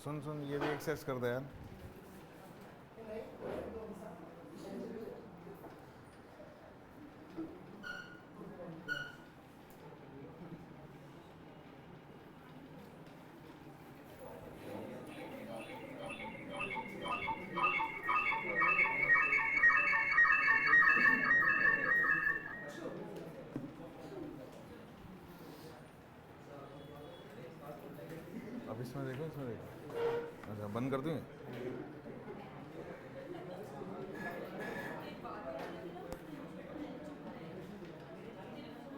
सुन सुन, ये भी एक्सेस कर दे यार। अब इसमें देखो, इसमें देखो। अच्छा, बंद कर दूँ?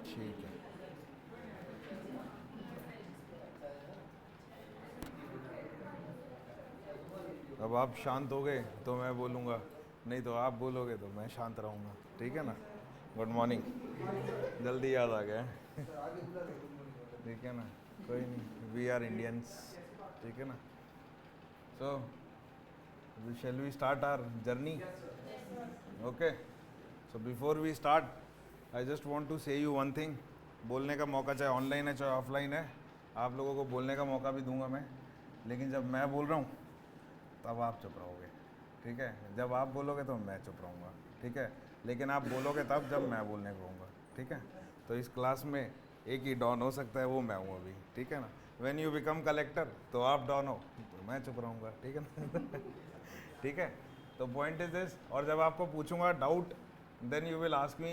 ठीक है। अब आप शांत हो गए तो मैं बोलूँगा, नहीं तो आप बोलोगे तो मैं शांत रहूँगा, ठीक है ना। Good morning. जल्दी याद आ गया है। ठीक है ना, कोई नहीं, वी आर इंडियंस, ठीक है ना। सो shall we start our journey? Okay. So before we start, I just want to say you one thing. बोलने का मौका चाहे ऑनलाइन है चाहे ऑफलाइन है, आप लोगों को बोलने का मौका भी दूंगा मैं, लेकिन जब मैं बोल रहा हूँ तब आप चुप रहोगे, ठीक है। जब आप बोलोगे तो मैं चुप रहूँगा, ठीक है। लेकिन आप बोलोगे तब जब मैं बोलने को कहूँगा, ठीक है। तो इस क्लास में एक ही डॉन हो सकता है, वो मैं हूँ अभी, ठीक है ना। व्हेन यू बिकम कलेक्टर तो आप डॉन हो, तो मैं चुप रहूँगा, ठीक है ना। ठीक है। तो पॉइंट इज दिस, और जब आपको पूछूंगा doubt, then you will ask me.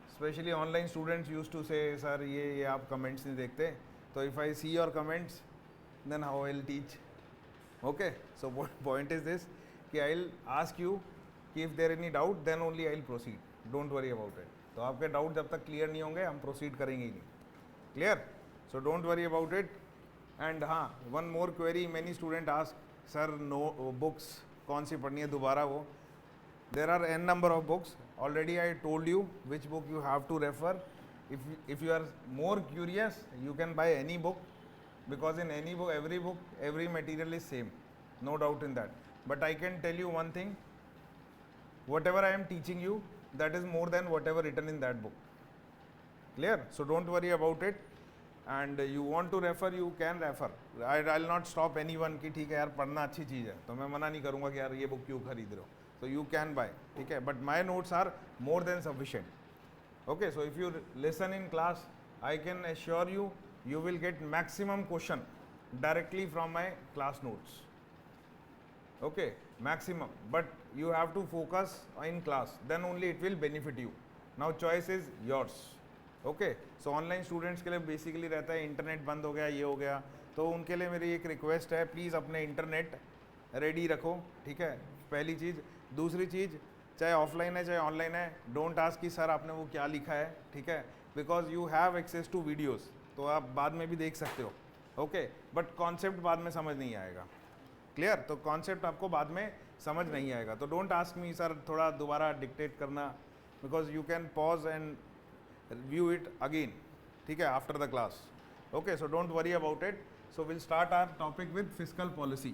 Specially online students use to say sir ये आप कमेंट्स नहीं देखते, तो if I see your comments then how I will teach. Okay, so point is this कि आई विल आस्क यू कि if there any doubt then only I will proceed, don't worry about it. तो आपके doubt जब तक clear नहीं होंगे हम proceed करेंगे ही नहीं, clear. So don't worry about it. And हाँ, one more query, many student ask sir no books कौन सी पढ़नी है दोबारा वो। There are n number of books, already I told you which book you have to refer. If you are more curious you can buy any book, because in any book, every material is same, no doubt in that. But I can tell you one thing, whatever I am teaching you, that is more than whatever written in that book, clear. So don't worry about it, and you want to refer you can refer. I'll not stop anyone कि ठीक है यार पढ़ना अच्छी चीज़ है, तो मैं मना नहीं करूँगा कि यार ये बुक क्यों खरीद रहे हो, so you can buy, ठीक है। but my notes are more than sufficient. Okay, so if you listen in class, I can assure you, you will get maximum question directly from my class notes. Okay, maximum, but you have to focus in class, then only it will benefit you. Now choice is yours. Okay, so online students के लिए basically रहता है internet बंद हो गया, ये हो गया, तो उनके लिए मेरी एक रिक्वेस्ट है, प्लीज़ अपने इंटरनेट रेडी रखो, ठीक है, पहली चीज़। दूसरी चीज़, चाहे ऑफलाइन है चाहे ऑनलाइन है, डोंट आस्क कि सर आपने वो क्या लिखा है, ठीक है, because you have access to videos, तो आप बाद में भी देख सकते हो, ओके। बट कॉन्सेप्ट बाद में समझ नहीं आएगा, क्लियर। तो कॉन्सेप्ट आपको बाद में समझ नहीं आएगा, तो डोंट आस्क मी सर थोड़ा दोबारा डिक्टेट करना, because you can pause and view it again, ठीक है, after the class. Okay, so don't worry about it. So we'll start our topic with fiscal policy.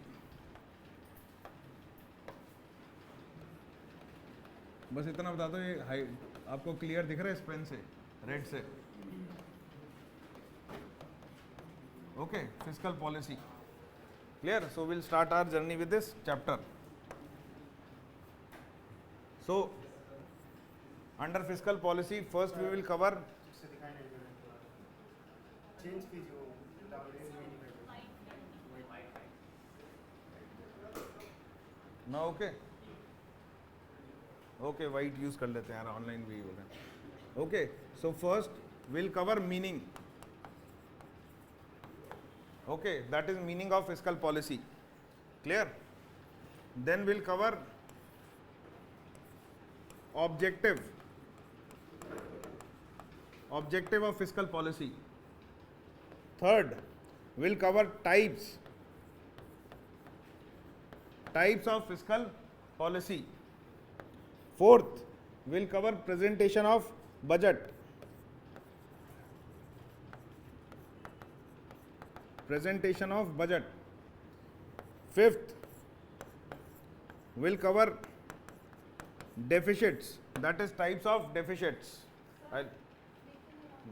बस इतना बता दो, ये आपको क्लियर दिख रहा है इस पेन से, रेड से। Okay, fiscal policy clear. So we'll start our journey with this chapter. So under fiscal policy, first we will cover now. Okay, white use कर लेते हैं यार, ऑनलाइन भी हो रहे हैं। Okay, so first we'll cover meaning. Okay, that is meaning of fiscal policy, clear. Then we'll cover objective of fiscal policy. Third, we'll cover types of fiscal policy. Fourth, we'll cover presentation of budget. Fifth, we'll cover deficits, that is types of deficits.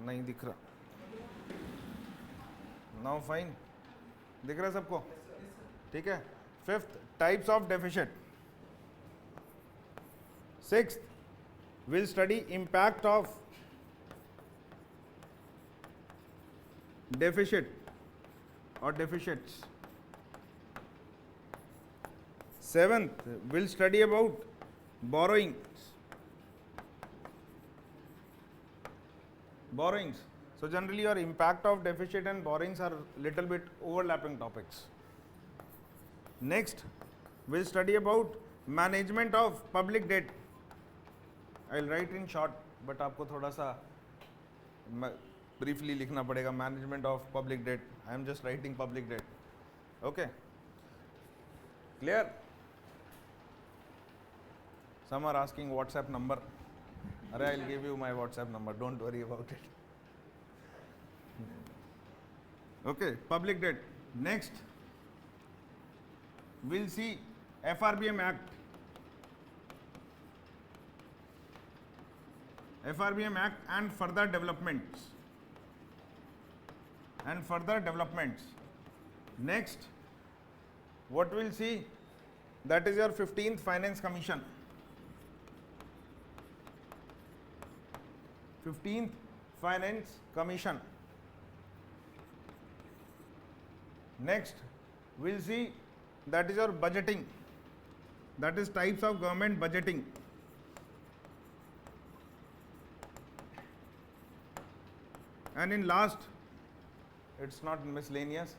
नहीं दिख रहा, now fine, दिख रहा है सबको? ठीक है. Fifth, types of deficit. Sixth, will study impact of deficit or deficits. Seventh, we'll study about borrowings. So generally your impact of deficit and borrowings are little bit overlapping topics. Next, we'll study about management of public debt. I'll write in short, but आपको थोड़ा सा briefly लिखना पड़ेगा. Management of public debt. I am just writing public debt. Okay, clear. Some are asking WhatsApp number. अरे I will give you my WhatsApp number, don't worry about it. Okay, public debt. Next will see FRBM act. FRBM act and further developments. Next, what we'll see, that is your 15th Finance Commission. 15th Finance Commission. Next, we'll see, that is your budgeting. That is types of government budgeting. And in last, it's not miscellaneous,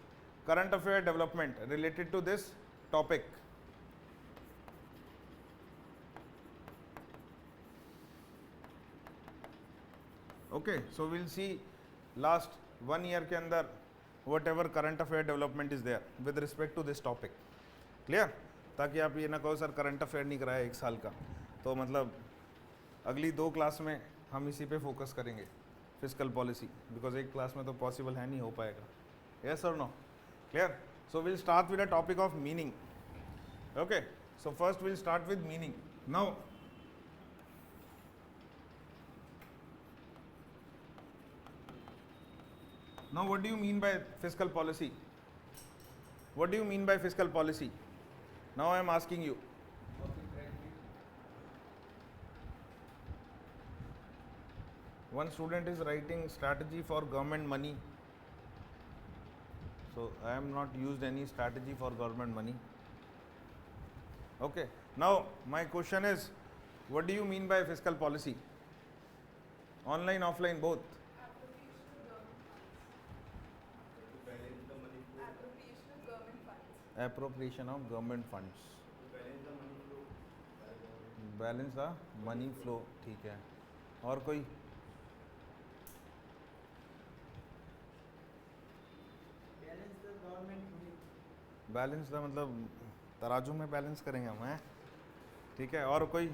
current affair development related to this topic. Okay, so we'll see last 1 year के अंदर whatever current affair development is there with respect to this topic. Clear? ताकि आप ये ना कहो sir current affair नहीं कराया 1 साल का, तो मतलब अगली 2 क्लास में हम इसी पे फोकस करेंगे, फिजिकल पॉलिसी, बिकॉज एक क्लास में तो पॉसिबल है नहीं, हो पाएगा. यस और no? Clear? So will start with a topic of meaning. Okay, so first will start with meaning. Now what do you mean by fiscal policy? What do you mean by fiscal policy? Now I am asking you. One student is writing strategy for government money. So I am not used any strategy for government money. Okay. Now my question is, what do you mean by fiscal policy? Online, offline, both. Appropriation of government funds. Balance the money flow. ठीक है. और कोई? Balance का मतलब तराजू में balance करेंगे हम, हैं? ठीक है. और कोई?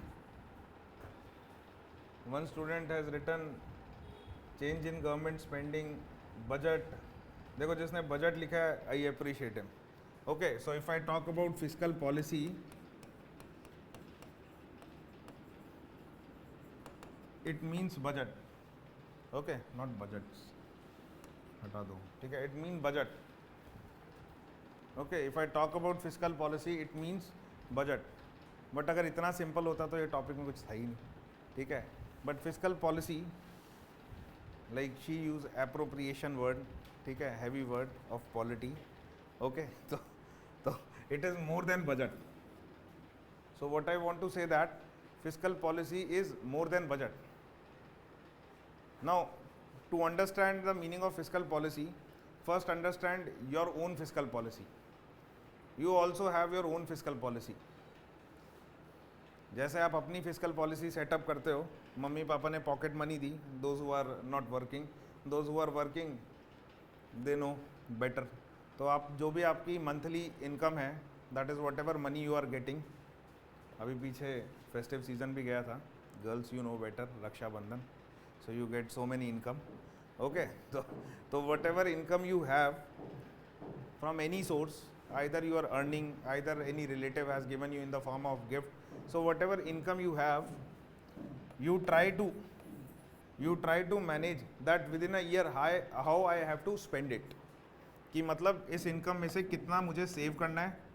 One student has written change in government spending budget. देखो जिसने बजट लिखा है, I appreciate him. Okay, so if I talk about physical policy, it means budget. Okay, not budgets, हटा दो. ठीक है, it mean budget. Okay, if I talk about physical policy it means budget. But अगर इतना simple होता तो ये topic में कुछ था ही नहीं. ठीक है, but fiscal policy, like she use appropriation word. ठीक है, heavy word of polity. Okay, तो it is more than budget. So what I want to say that fiscal policy is more than budget. Now to understand the meaning of fiscal policy, first understand your own fiscal policy. You also have your own fiscal policy. जैसे आप अपनी physical policy setup करते हो, mummy papa ने pocket money दी, those who are not working, those who are working they know better. तो आप जो भी आपकी मंथली इनकम है, that is whatever money you are getting. अभी पीछे फेस्टिव सीजन भी गया था, girls you know better, Rakshabandhan, so you get so many income. Okay, so whatever income you have from any source, either you are earning, either any relative has given you in the form of gift, so whatever income you have, you try to manage that within a year. How I have to spend it, कि मतलब इस income में से कितना मुझे save करना है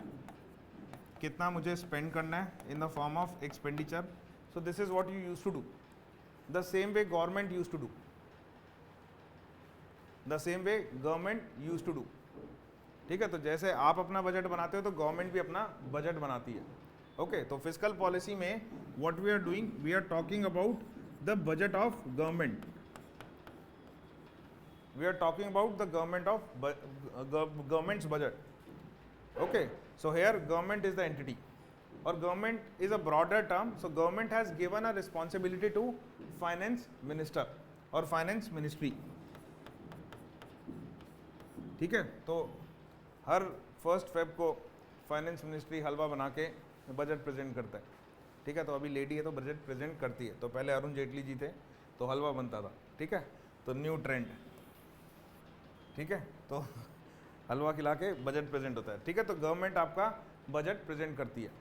कितना मुझे स्पेंड करना है in the form of expenditure. So this is what you use to do the same way government use to do. The same way government use to do. ठीक है, तो जैसे आप अपना बजट बनाते हो तो गवर्नमेंट भी अपना बजट बनाती है. ओके, तो फिस्कल पॉलिसी में what we are doing, we are talking about the budget of government. We are talking about the government's budget. Okay, so here government is the entity, or government is a broader term. So government has given a responsibility to finance minister or finance ministry. ठीक है, तो हर 1 Feb को finance ministry हलवा बना के budget present करता है. ठीक है, तो अभी लेडी है तो बजट प्रेजेंट करती है. तो पहले अरुण जेटली जी थे तो हलवा बनता था. ठीक है, तो न्यू ट्रेंड. ठीक है, तो हलवा खिला के बजट प्रेजेंट होता है. ठीक है, तो गवर्नमेंट आपका बजट प्रेजेंट करती है.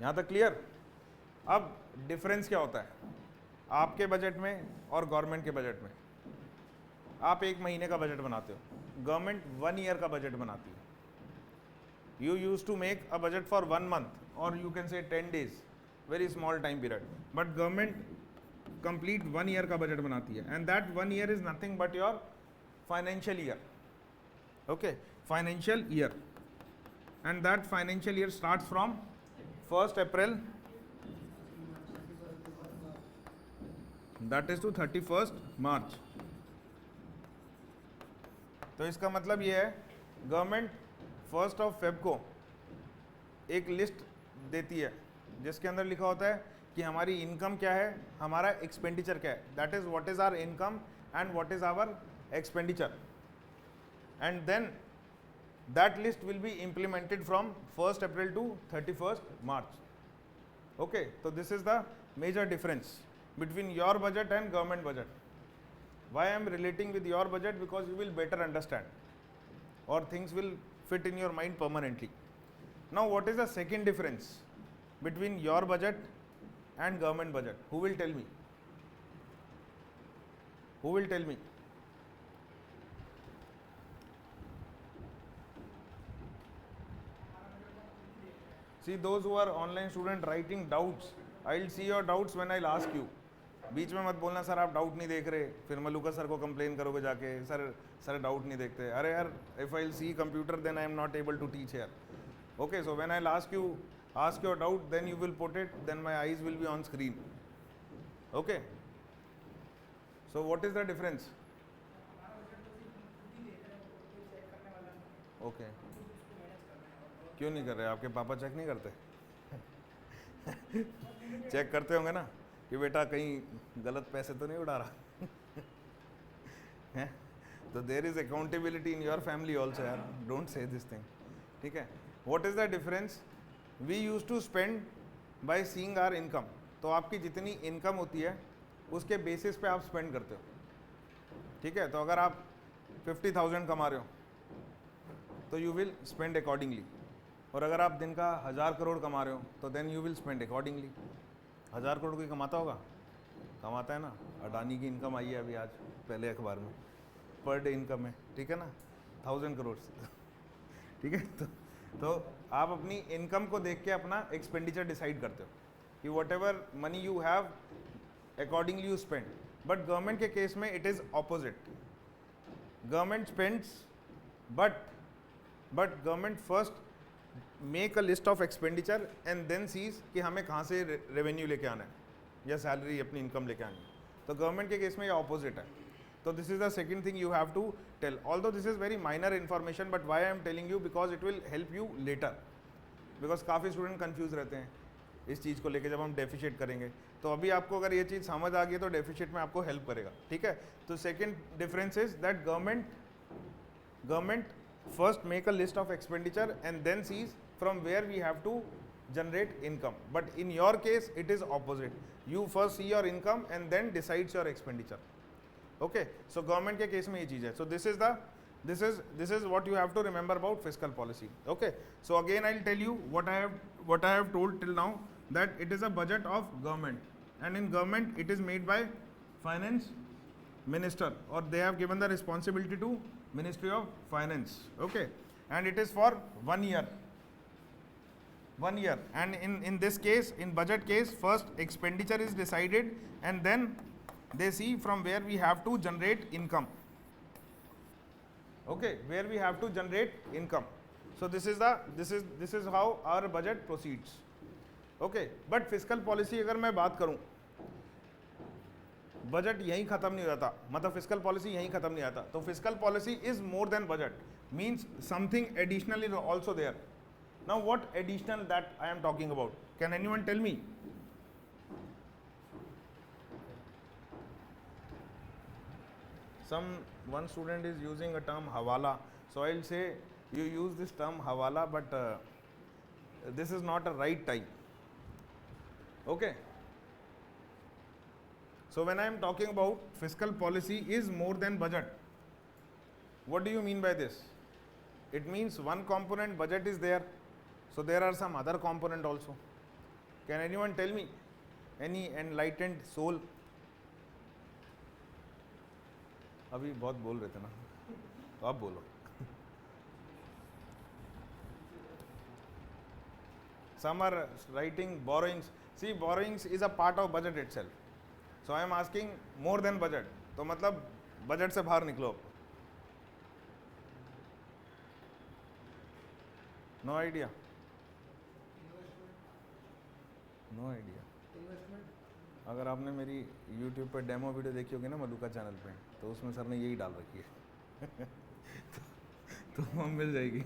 यहाँ तक क्लियर. अब डिफरेंस क्या होता है आपके बजट में और गवर्नमेंट के बजट में. आप 1 महीने का बजट बनाते हो, गवर्नमेंट 1 ईयर का बजट बनाती है. You use to make a budget for 1 month और you can say 10 days, very small time period. But government complete 1 year का बजट बनाती है, and that 1 year is nothing but your financial year. Okay, financial year, and that financial year starts from 1st April, that is to 31st March. तो इसका मतलब ये है government 1st of Feb को एक लिस्ट देती है जिसके अंदर लिखा होता है कि हमारी इनकम क्या है, हमारा एक्सपेंडिचर क्या है. That is what is our income and what is our expenditure, and then that list will be implemented from 1st April to 31st March. Okay, so this is the major difference between your budget and government budget. Why I am relating with your budget? Because you will better understand or things will fit in your mind permanently. Now what is the second difference between your budget and government budget? Who will tell me? Who will tell me? See those who are online student writing doubts. I'll see your doubts when I'll ask you. बीच में मत बोलना sir आप doubt नहीं देख रहे, फिर Maluka sir को complain करोगे जाके सर डाउट नहीं देखते. अरे यार, if I see computer then I am not able to teach here. Okay, so when I will ask your doubt then you will put it, then my eyes will be on screen. Okay, so what is the difference? Okay, क्यों नहीं कर रहे? आपके पापा check नहीं करते? Check करते होंगे ना कि बेटा कहीं गलत पैसे तो नहीं उड़ा रहा. है तो there is accountability in your family also यार. Don't say this thing. ठीक है, what is the difference? We use to spend by seeing our income. तो आपकी जितनी इनकम होती है उसके बेसिस पे आप स्पेंड करते हो. ठीक है, तो अगर आप 50,000 कमा रहे हो तो यू विल स्पेंड अकॉर्डिंगली. और अगर आप दिन का 1000 करोड़ कमा रहे हो तो then you will spend accordingly. 1000 crore कोई कमाता होगा? कमाता है ना. अडानी की इनकम आई है अभी आज पहले अखबार में, पर डे इनकम है. ठीक है ना, 1000 करोड़. ठीक है, तो आप अपनी इनकम को देख के अपना एक्सपेंडिचर डिसाइड करते हो कि whatever money you have accordingly you spend. But government के केस में it is opposite. Government spends but government first make a list of expenditure and then sees कि हमें कहाँ से रेवेन्यू लेके आना है या सैलरी अपनी इनकम लेके आनी है. तो गवर्नमेंट के केस में ये ऑपोजिट है. तो this is the second thing you have to tell. Although this is very minor information, but why I am telling you because it will help you later. Because काफ़ी student confuse रहते हैं इस चीज़ को लेके जब हम डेफिशिएट करेंगे. तो अभी आपको अगर ये चीज़ समझ आ गई तो डेफिशिएट में आपको हेल्प करेगा. ठीक है, तो second difference is that government first make a list of expenditure and then sees from where we have to generate income. But in your case it is opposite. You first see your income and then decides your expenditure. Okay, so government के case में ये चीज़ है. So this is what you have to remember about fiscal policy. Okay, so again I'll tell you what I have told till now, that it is a budget of government, and in government it is made by finance minister, or they have given the responsibility to Ministry of Finance. Okay, and it is for 1 year. 1 year. And in this case, in budget case, first expenditure is decided and then they see from where we have to generate income. Okay, where we have to generate income. So this is how our budget proceeds. Okay, but fiscal policy अगर मैं बात करूं, budget यहीं खत्म नहीं होता, मतलब fiscal policy यहीं खत्म नहीं आता. तो fiscal policy is more than budget, means something additional is also there. Now what additional that I am talking about, can anyone tell me? One student is using a term hawala, so I'll say you use this term hawala, but this is not a right time. Okay. So when I am talking about fiscal policy is more than budget, what do you mean by this? It means one component budget is there, so there are some other component also. Can anyone tell me? Any enlightened soul? अभी बहुत बोल रहे थे ना, तो आप बोलो. Some are writing borrowings. See, borrowings is a part of budget itself. So I am asking more than budget. तो मतलब बजट से बाहर निकलो. No idea. No idea. अगर आपने मेरी YouTube पर डेमो वीडियो देखी होगी ना मधुका चैनल पे, तो उसमें सर ने यही डाल रखी है. तो वो मिल जाएगी.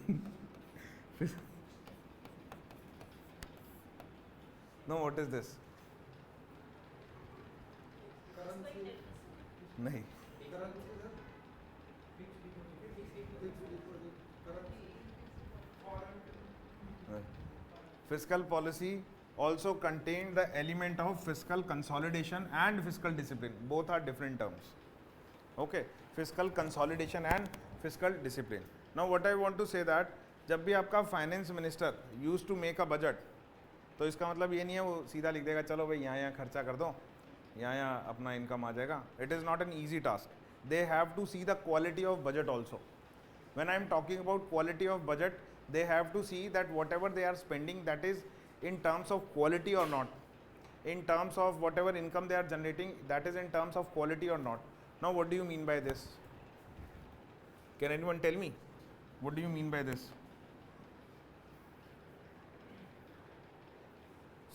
No, what is this? नहीं. Fiscal policy also contain the element of fiscal consolidation and fiscal discipline. Both are different terms. Okay, fiscal consolidation and fiscal discipline. Now what I want to say that जब भी आपका finance minister use to make a budget, तो इसका मतलब ये नहीं है वो सीधा लिख देगा चलो भाई यहाँ खर्चा कर दो, यहाँ अपना इनकम आ जाएगा. It is not an easy task. They have to see the quality of budget also. When I am talking about quality of budget, they have to see that whatever they are spending, that is in terms of quality or not, in terms of whatever income they are generating, that is in terms of quality or not. Now what do you mean by this? Can anyone tell me what do you mean by this?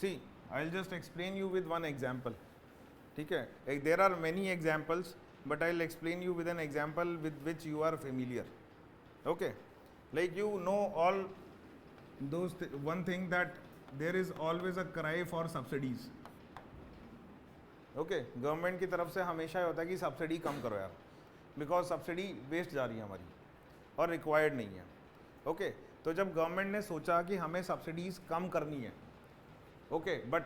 See, I'll just explain you with one example. ठीक है, there are many examples, but I'll explain you with an example with which you are familiar. Okay, like you know all those one thing that there is always a cry for subsidies. Okay, government की तरफ से हमेशा ये होता है कि subsidy कम करो यार, बिकॉज सब्सिडी वेस्ट जा रही है हमारी और रिक्वायर्ड नहीं है. ओके, तो जब गवर्नमेंट ने सोचा कि हमें सब्सिडीज़ कम करनी है, ओके, बट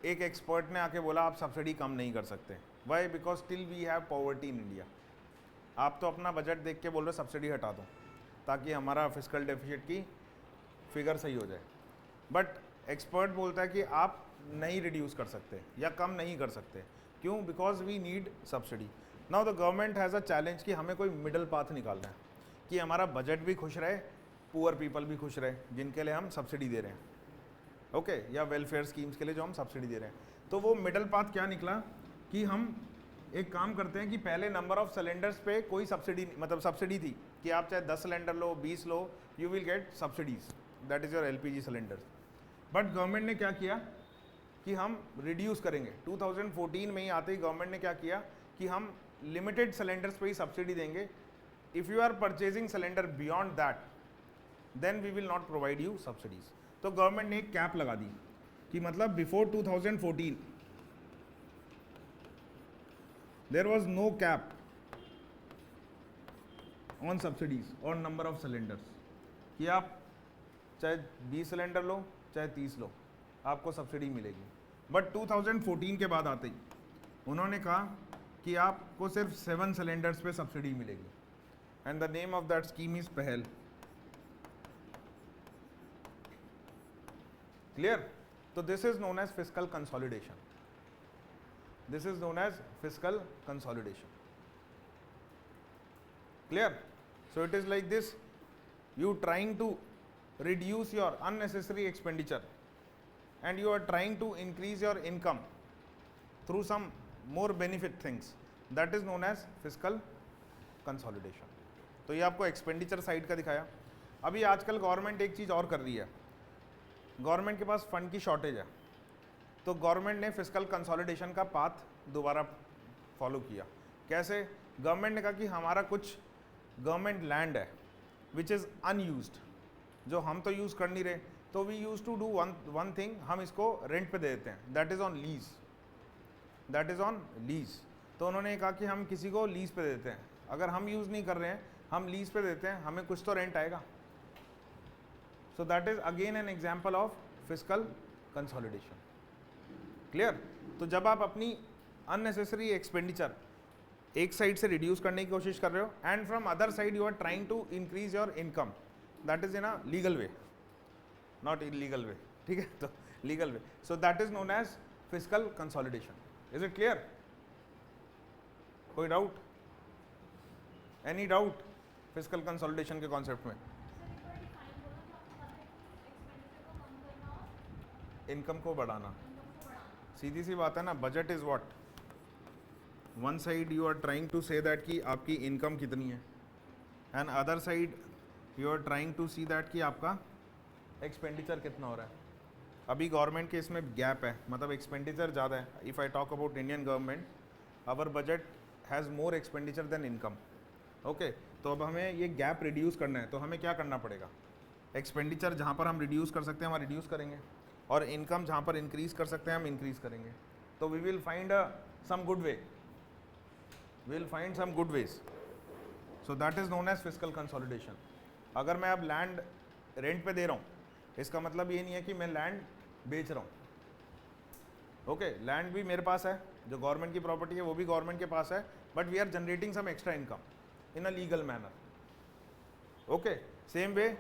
एक एक्सपर्ट ने आके बोला आप सब्सिडी कम नहीं कर सकते. Why? Because still we have poverty in India. आप तो अपना बजट देख के बोल रहे सब्सिडी हटा दो ताकि हमारा फिस्कल डेफिसिट की फिगर सही हो जाए. बट एक्सपर्ट बोलता है कि आप नहीं रिड्यूस कर सकते या कम नहीं कर सकते. क्यों? Because we need subsidy. Now the government has a challenge कि हमें कोई मिडल पाथ निकालना है कि हमारा बजट भी खुश रहे, पुअर पीपल भी खुश रहे जिनके लिए हम सब्सिडी दे रहे हैं. ओके, या वेलफेयर स्कीम्स के लिए जो हम सब्सिडी दे रहे हैं. तो वो मिडल पाथ क्या निकला कि हम एक काम करते हैं कि पहले नंबर ऑफ सिलेंडर्स पे कोई सब्सिडी, मतलब सब्सिडी थी कि आप चाहे 10 cylinder low, 20 low, you will get subsidies, that is your LPG cylinders. But government ने क्या किया कि हम रिड्यूस करेंगे. 2014 में ही आते ही गवर्नमेंट ने क्या किया कि हम लिमिटेड सिलेंडर्स पे ही सब्सिडी देंगे. If you are purchasing cylinder beyond that, then we will not provide you subsidies. तो गवर्नमेंट ने एक कैप लगा दी कि मतलब before 2014 there was no cap on subsidies or number of cylinders कि आप चाहे 20 सिलेंडर लो चाहे 30 लो, आपको सब्सिडी मिलेगी. बट 2014 के बाद आते ही उन्होंने कहा कि आपको सिर्फ 7 सिलेंडर्स पे सब्सिडी मिलेगी. And the name of that scheme is Pahal. Clear? तो this is known as fiscal consolidation. This is known as fiscal consolidation. Clear? So it is like this, you trying to reduce your unnecessary expenditure and you are trying to increase your income through some more benefit things, that is known as fiscal consolidation. तो ये आपको expenditure side का दिखाया. अभी आजकल government एक चीज़ और कर रही है, गवर्नमेंट के पास फंड की शॉर्टेज है, तो गवर्नमेंट ने फिस्कल कंसोलिडेशन का पाथ दोबारा फॉलो किया. कैसे? गवर्नमेंट ने कहा कि हमारा कुछ गवर्नमेंट लैंड है विच इज़ अनयूज्ड, जो हम तो यूज़ कर नहीं रहे, तो we use to do one thing, हम इसको रेंट पे दे देते हैं, that is on lease, that is on lease. तो उन्होंने कहा कि हम किसी को लीज पे देते हैं, अगर हम यूज़ नहीं कर रहे हैं, हम लीज पे देते हैं, हमें कुछ तो रेंट आएगा. So that is again an example of fiscal consolidation. Clear? तो जब आप अपनी अननेसेसरी एक्सपेंडिचर एक साइड से रिड्यूस करने की कोशिश कर रहे हो and from other side you are trying to increase your income, that is in a legal way, not illegal way. ठीक है, तो legal way. So that is known as fiscal consolidation. Is it clear? कोई doubt? Any doubt fiscal consolidation के concept में? Income को बढ़ाना. सीधी सी बात है ना, budget is what, one side you are trying to say that कि आपकी इनकम कितनी है and other side you are trying to see that कि आपका एक्सपेंडिचर कितना हो रहा है. अभी गवर्नमेंट के इसमें गैप है, मतलब एक्सपेंडिचर ज़्यादा है. If I talk about Indian government, our budget has more expenditure than income. Okay, तो अब हमें ये गैप रिड्यूस करना है, तो हमें क्या करना पड़ेगा? एक्सपेंडिचर जहाँ पर हम रिड्यूस कर सकते हैं वहाँ रिड्यूस करेंगे, और इनकम जहाँ पर इंक्रीज़ कर सकते हैं हम इंक्रीज़ करेंगे. तो we will find some good way, we will find some good ways. So that is known as fiscal consolidation. अगर मैं अब लैंड रेंट पे दे रहा हूँ, इसका मतलब ये नहीं है कि मैं लैंड बेच रहा हूँ. ओके, लैंड भी मेरे पास है, जो गवर्नमेंट की प्रॉपर्टी है वो भी गवर्नमेंट के पास है, but we are generating some extra income in a legal manner. Okay, same way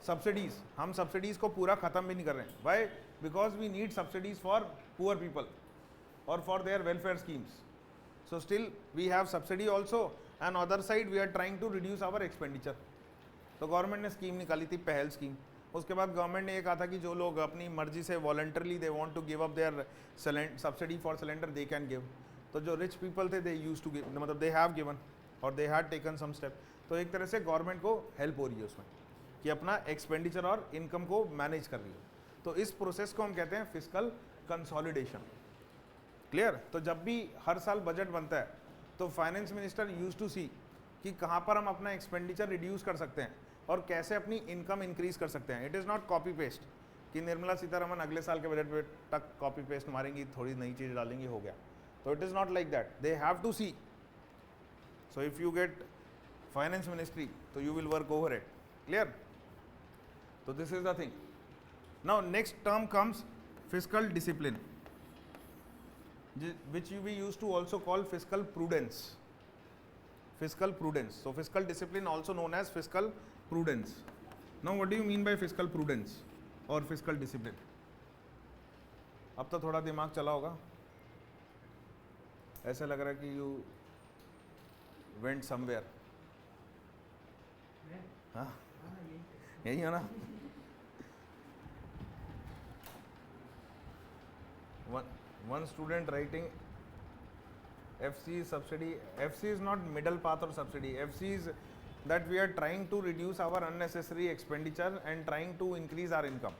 subsidies, हम सब्सिडीज़ को पूरा ख़त्म भी नहीं कर रहे हैं. Why? Because we need subsidies for poor people और for their welfare schemes. So still we have subsidy also and other side we are trying to reduce our expenditure. तो गवर्नमेंट ने स्कीम निकाली थी, पहल स्कीम. उसके बाद government ने ये कहा था कि जो लोग अपनी मर्जी से voluntarily they want to give up their subsidy for cylinder, they can give. तो जो रिच पीपल थे दे यूज टू गिव, मतलब दे हैव गिवन और they had taken some step. तो एक तरह से गवर्नमेंट को हेल्प हो रही है उसमें कि अपना एक्सपेंडिचर और इनकम को मैनेज कर रही है. तो इस प्रोसेस को हम कहते हैं फिस्कल कंसोलिडेशन. क्लियर? तो जब भी हर साल बजट बनता है तो फाइनेंस मिनिस्टर यूज टू सी कि कहाँ पर हम अपना एक्सपेंडिचर रिड्यूस कर सकते हैं और कैसे अपनी इनकम इंक्रीज कर सकते हैं. It is not copy paste कि निर्मला सीतारमन अगले साल के बजट में तक कॉपी पेस्ट मारेंगी, थोड़ी नई चीज़ डालेंगी, हो गया. तो it is not like that, they have to see. So if you get finance ministry तो you will work over it. Clear? तो this is the thing. Now next term comes fiscal discipline, which we used to also call fiscal prudence. Fiscal prudence. So fiscal discipline also known as fiscal prudence. Now what do you mean by fiscal prudence or fiscal discipline? अब तो थोड़ा दिमाग चला होगा, ऐसा लग रहा है कि you went somewhere. हाँ, यही है ना. One student writing FC is subsidy. FC is not middle path or subsidy. FC is that we are trying to reduce our unnecessary expenditure and trying to increase our income.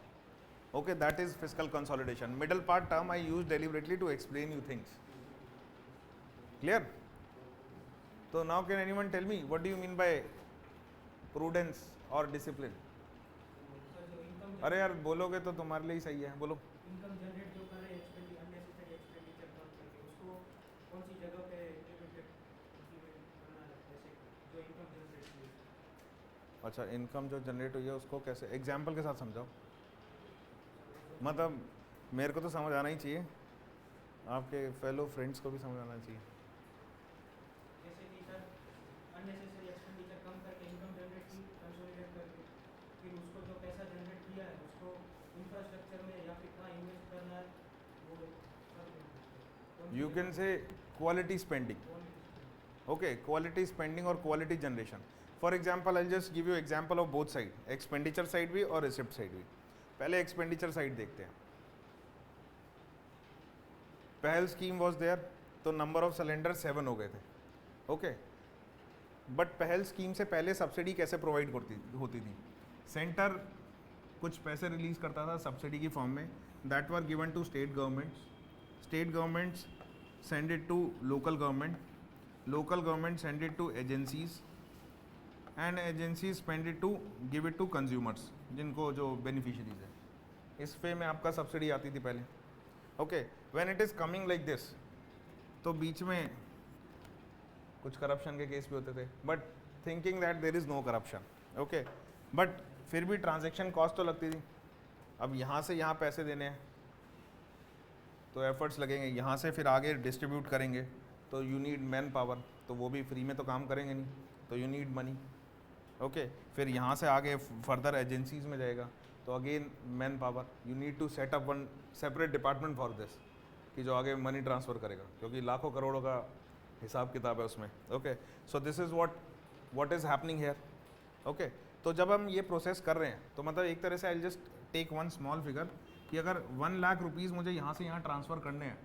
Okay, that is fiscal consolidation. Middle part term I use deliberately to explain you things. Clear? So now can anyone tell me what do you mean by prudence or discipline? अरे यार बोलोगे तो तुम्हारे लिए ही सही है, बोलो. Income generate जो कर रहे हैं, अननेसेसरी एक्सपेंडिचर कम करके उसको कौन सी जगह पे इम्प्लीमेंट करना है, जैसे जो इनकम जनरेट हुई है. अच्छा, इनकम जो जनरेट हुई है उसको कैसे, एग्जाम्पल के साथ समझाओ. मतलब मेरे को तो समझ आना ही चाहिए, आपके फेलो फ्रेंड्स को भी समझ आना चाहिए. जैसे कि सर अननेसेसरी एक्सपेंडिचर कम करके इनकम जनरेट की, कंसोलिडेट करके फिर उसको जो पैसा जनरेट किया है उसको इंफ्रास्ट्रक्चर में या फिर कहाँ इन्वेस्ट करना है, वो you can say quality spending. Okay, quality spending और quality generation. For example I just give you example of both side, expenditure side भी और रिसिप्ट साइड भी। पहले एक्सपेंडिचर साइड देखते हैं। पहल स्कीम वॉज देयर, तो नंबर ऑफ सिलेंडर 7 हो गए थे, ओके। बट पहल स्कीम से पहले सब्सिडी कैसे प्रोवाइड होती थी? सेंटर कुछ पैसे रिलीज करता था सब्सिडी की फॉर्म में, that were given to state governments. State governments send it to local government, local government send it to agencies, and agencies spend it to give it to consumers, जिनको जो beneficiaries है। इस वे में आपका subsidy आती थी पहले, okay. When it is coming like this, तो बीच में कुछ करप्शन के केस भी होते थे, but thinking that there is no corruption, okay. But फिर भी ट्रांजैक्शन कॉस्ट तो लगती थी। अब यहाँ से यहाँ पैसे देने हैं तो एफर्ट्स लगेंगे, यहाँ से फिर आगे डिस्ट्रीब्यूट करेंगे तो यू नीड मैन पावर, तो वो भी फ्री में तो काम करेंगे नहीं, तो यू नीड मनी, ओके। फिर यहाँ से आगे फर्दर एजेंसीज में जाएगा तो again manpower, you need to set up one separate department for this, कि जो आगे मनी ट्रांसफ़र करेगा, क्योंकि लाखों करोड़ों का हिसाब किताब है उसमें, okay. So this is what is happening here, okay. तो जब हम ये प्रोसेस कर रहे हैं तो मतलब एक तरह से I just take one small figure कि अगर 1 लाख रुपीज़ मुझे यहाँ से यहाँ ट्रांसफ़र करने हैं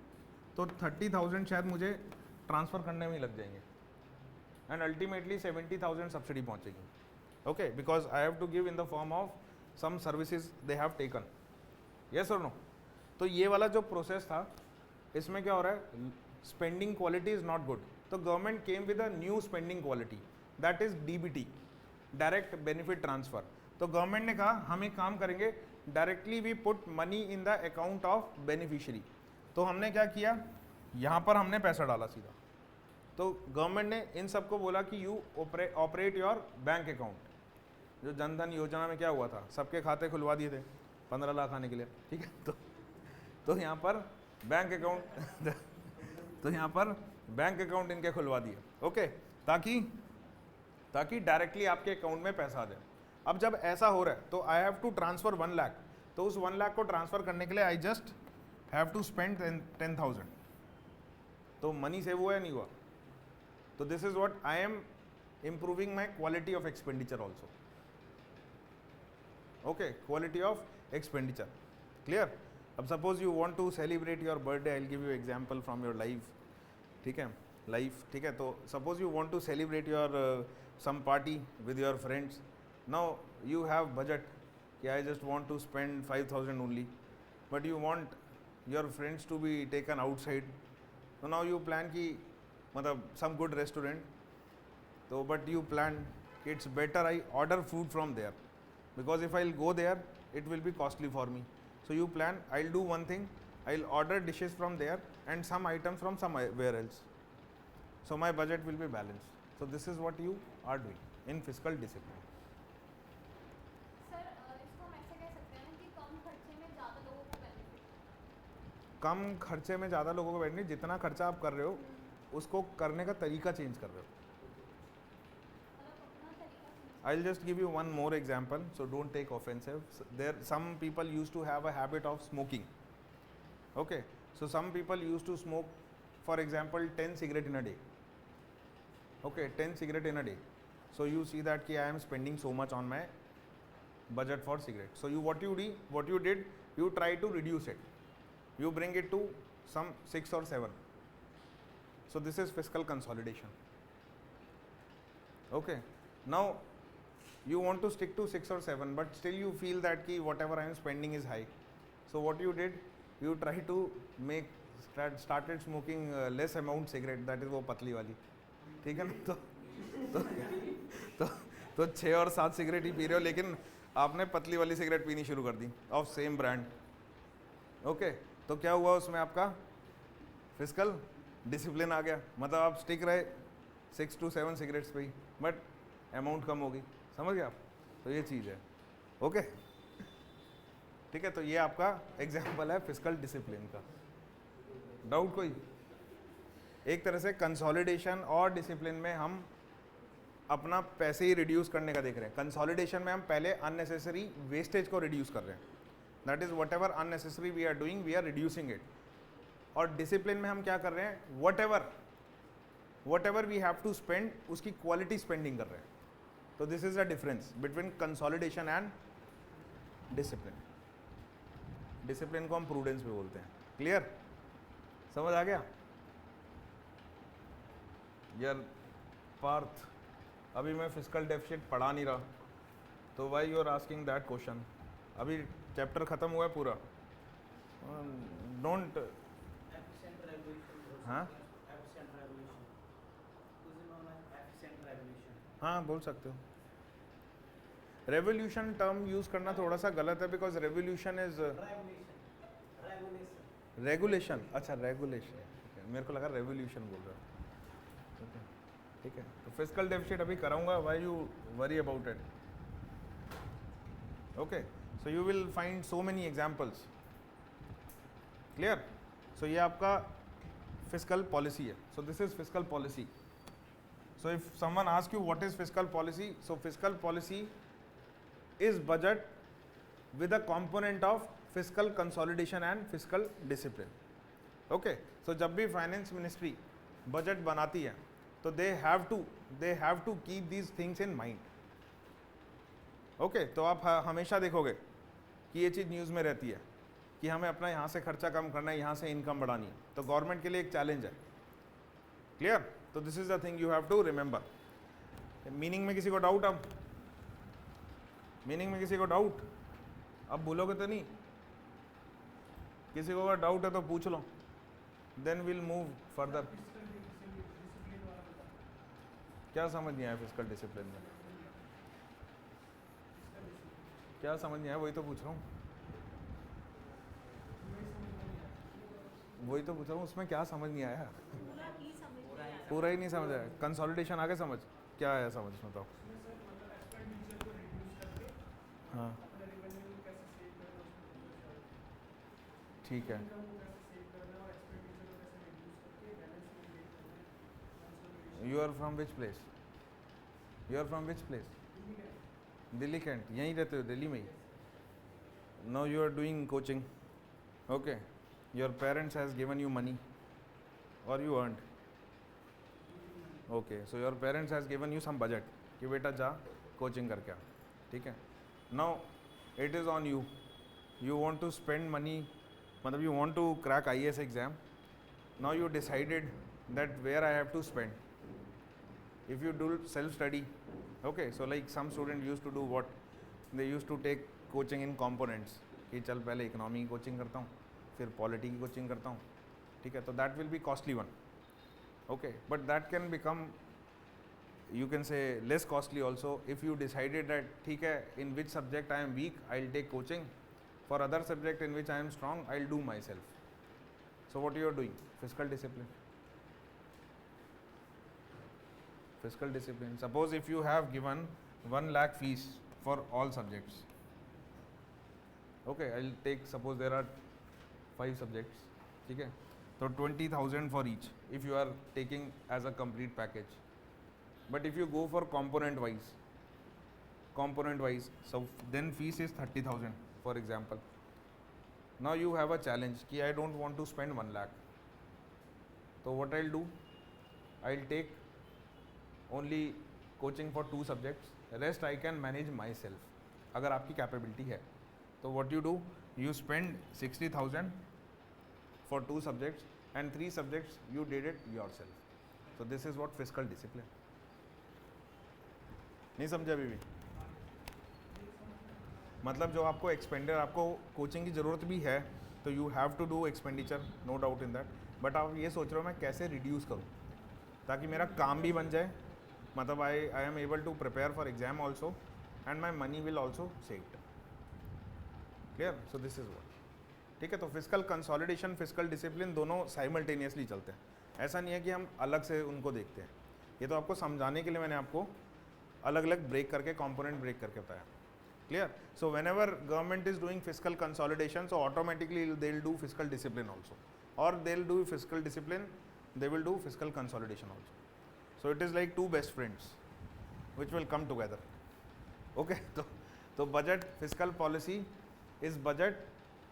तो 30,000 शायद मुझे ट्रांसफ़र करने में ही लग जाएंगे, एंड अल्टीमेटली 70,000 सब्सिडी पहुँचेगी, okay, because I have to give in the form of some services they have taken, yes और नो। तो ये वाला जो प्रोसेस था, इसमें क्या हो रहा है, spending quality is not good, तो government came with a new spending quality, that is DBT, direct benefit transfer. तो गवर्नमेंट ने कहा हम एक काम करेंगे, directly we put money in the account of beneficiary. तो हमने क्या किया, यहाँ पर हमने पैसा डाला सीधा। तो गवर्नमेंट ने इन सबको बोला कि you operate your bank account. जो जनधन योजना में क्या हुआ था, सबके खाते खुलवा दिए थे 15 लाख आने के लिए, ठीक है। तो यहाँ पर बैंक अकाउंट तो यहाँ पर बैंक अकाउंट इनके खुलवा दिए, ओके, ताकि डायरेक्टली आपके अकाउंट में पैसा आ जाए। अब जब ऐसा हो रहा है तो I have to transfer 1 lakh, तो उस 1 लाख को ट्रांसफ़र करने के लिए I just have to spend 10,000, तो मनी सेव हुआ या नहीं हुआ? तो this is what I am improving my quality of expenditure also, okay, quality of expenditure, clear. अब suppose you want to celebrate your birthday, I will give you example from your life, ठीक है, life, ठीक है। तो suppose you want to celebrate your some party with your friends, now you have budget कि I just want to spend 5,000 only, but you want your friends to be taken outside, तो now you plan कि मतलब some good restaurant, तो but you plan it's better I order food from there, because if I'll go there it will be costly for me, so you plan I'll do one thing, I'll order dishes from there and some items from somewhere else, so my budget will be balanced. So this is what you are doing in fiscal discipline. Sir इसको हम ऐसे कह सकते हैं कि कम खर्चे में ज़्यादा लोगों को बेनिफिट। कम खर्चे में ज़्यादा लोगों को बैठने, जितना खर्चा आप कर रहे हो उसको करने का तरीका चेंज कर रहे हो। I'll just give you one more example, so don't take offensive. There, some people used to have a habit of smoking. Okay, so some people used to smoke, for example, 10 cigarettes in a day. Okay, 10 cigarettes in a day. So you see that कि I am spending so much on my budget for cigarettes. So what you did, you try to reduce it. You bring it to some 6 or 7. So this is fiscal consolidation. Okay, now you want to stick to 6 or 7, but still you feel that ki whatever I am spending is high. So what you did, you try to started smoking less amount cigarette, that is वो पतली वाली, ठीक है ना। तो 6 और 7 cigarette ही P रहे हो, लेकिन आपने पतली वाली सिगरेट पीनी शुरू कर the of same brand, okay. तो क्या हुआ उसमें, आपका फिजिकल डिसिप्लिन आ गया, मतलब आप स्टिक रहे 6 to 7 सिगरेट्स पे ही, बट अमाउंट कम होगी, समझ गए आप। तो ये चीज़ है, ओके, ठीक है। तो ये आपका एग्जाम्पल है फिजिकल डिसिप्लिन का। डाउट कोई? एक तरह से कंसोलिडेशन और डिसिप्लिन में हम अपना पैसे ही रिड्यूस करने का देख रहे हैं। कंसोलिडेशन में हम पहले अननेसेसरी वेस्टेज को रिड्यूस कर रहे हैं, that is whatever unnecessary we are doing, we are reducing it. और डिसिप्लिन में हम क्या कर रहे हैं, वट एवर वी हैव टू स्पेंड, उसकी क्वालिटी स्पेंडिंग कर रहे हैं। तो this is the difference between consolidation and discipline. Discipline को हम प्रूडेंस भी बोलते हैं. क्लियर? समझ आ गया? यार पार्थ, अभी मैं फिजिकल डेफिसिट पढ़ा नहीं रहा, तो why you are asking that question? अभी चैप्टर खत्म हुआ है पूरा. डोंट. Efficient revolution. हाँ Efficient revolution. Is known as efficient revolution. हाँ बोल सकते हो. रेवोल्यूशन टर्म यूज करना थोड़ा सा गलत है, because revolution is Regulation. Regulation. अच्छा रेगुलेशन, मेरे को लगा रेवोल्यूशन बोल रहा हूँ. ठीक है. तो फिजिकल डेफिसिट अभी कराऊंगा. Why you worry about it? Okay. So you will find so many examples. Clear? So ये आपका फिजिकल पॉलिसी है. So this is fiscal policy. So if someone ask you what is fiscal policy, so fiscal policy is budget with a component of fiscal consolidation and fiscal discipline. Okay, so जब भी finance ministry budget बनाती है तो they have to keep these things in mind. Okay, तो आप हमेशा देखोगे कि ये चीज़ न्यूज़ में रहती है कि हमें अपना यहाँ से खर्चा कम करना है, यहाँ से इनकम बढ़ानी है. तो गवर्नमेंट के लिए एक चैलेंज है. क्लियर? तो this is the thing you have to remember. Meaning में किसी को डाउट? अब मीनिंग में किसी को डाउट? अब बोलोगे तो नहीं? किसी को अगर डाउट है तो पूछ लो, देन विल मूव फर्दर. क्या समझ नहीं आया फिजिकल डिसिप्लिन में? क्या समझ नहीं आया? वही तो पूछ रहा हूँ. वही तो पूछ रहा हूँ, उसमें क्या समझ नहीं आया? पूरा ही नहीं समझ आया. कंसोलिडेशन आगे समझ. क्या आया समझ? बताओ. हाँ ठीक है. You are from which place? You are from which place? Delhi cantt. यहीं रहते हो दिल्ली में ही? No you are doing coaching. Okay. Your parents has given you money और you earned. Okay. So your parents has given you some budget कि बेटा जा coaching करके आ. ठीक है. Now it is on you. You want to spend money, मतलब you want to crack IAS exam. Now you decided that where I have to spend. If you do self study, okay, so like some student used to do what? They used to take coaching in components. कि चल पहले economy की coaching करता हूँ, फिर polity की coaching करता हूँ. ठीक है. तो that will be costly one. Okay. But that can become, you can say, less costly also if you decided that ठीक है, in which subject I am weak I'll take coaching, for other subject in which I am strong I'll do myself. So what you are doing? Fiscal discipline. Fiscal discipline. Suppose if you have given 1 lakh fees for all subjects. Okay, I'll take, suppose there are 5 subjects. ठीक है. So 20,000 for each if you are taking as a complete package. But if you go for component wise, so then fees is 30,000 for example. Now you have a challenge कि I don't want to spend 1 lakh. So what I'll do? I'll take only coaching for 2 subjects. Rest I can manage myself. अगर आपकी capability है. तो what you do? You spend 60,000 for 2 subjects and 3 subjects you did it yourself. So this is what fiscal discipline. नहीं समझा अभी भी? मतलब जो आपको एक्सपेंडर, आपको कोचिंग की ज़रूरत भी है तो you have to do expenditure, no doubt in that. But आप ये सोच रहे हो मैं कैसे रिड्यूस करूँ ताकि मेरा काम भी बन जाए, मतलब I am able to prepare for exam also and my money will also saved. Clear? So this is what. ठीक है. तो फिजिकल कंसोलिडेशन, फिजिकल डिसिप्लिन दोनों साइमल्टेनियसली चलते हैं. ऐसा नहीं है कि हम अलग से उनको देखते हैं. ये तो आपको समझाने के लिए मैंने आपको अलग अलग ब्रेक करके, कंपोनेंट ब्रेक करके बताया. Clear? So whenever government is doing fiscal consolidation, so automatically they'll do fiscal discipline also, or they'll do fiscal discipline, they will do fiscal consolidation also. So it is like two best friends which will come together. Okay, so budget, fiscal policy is budget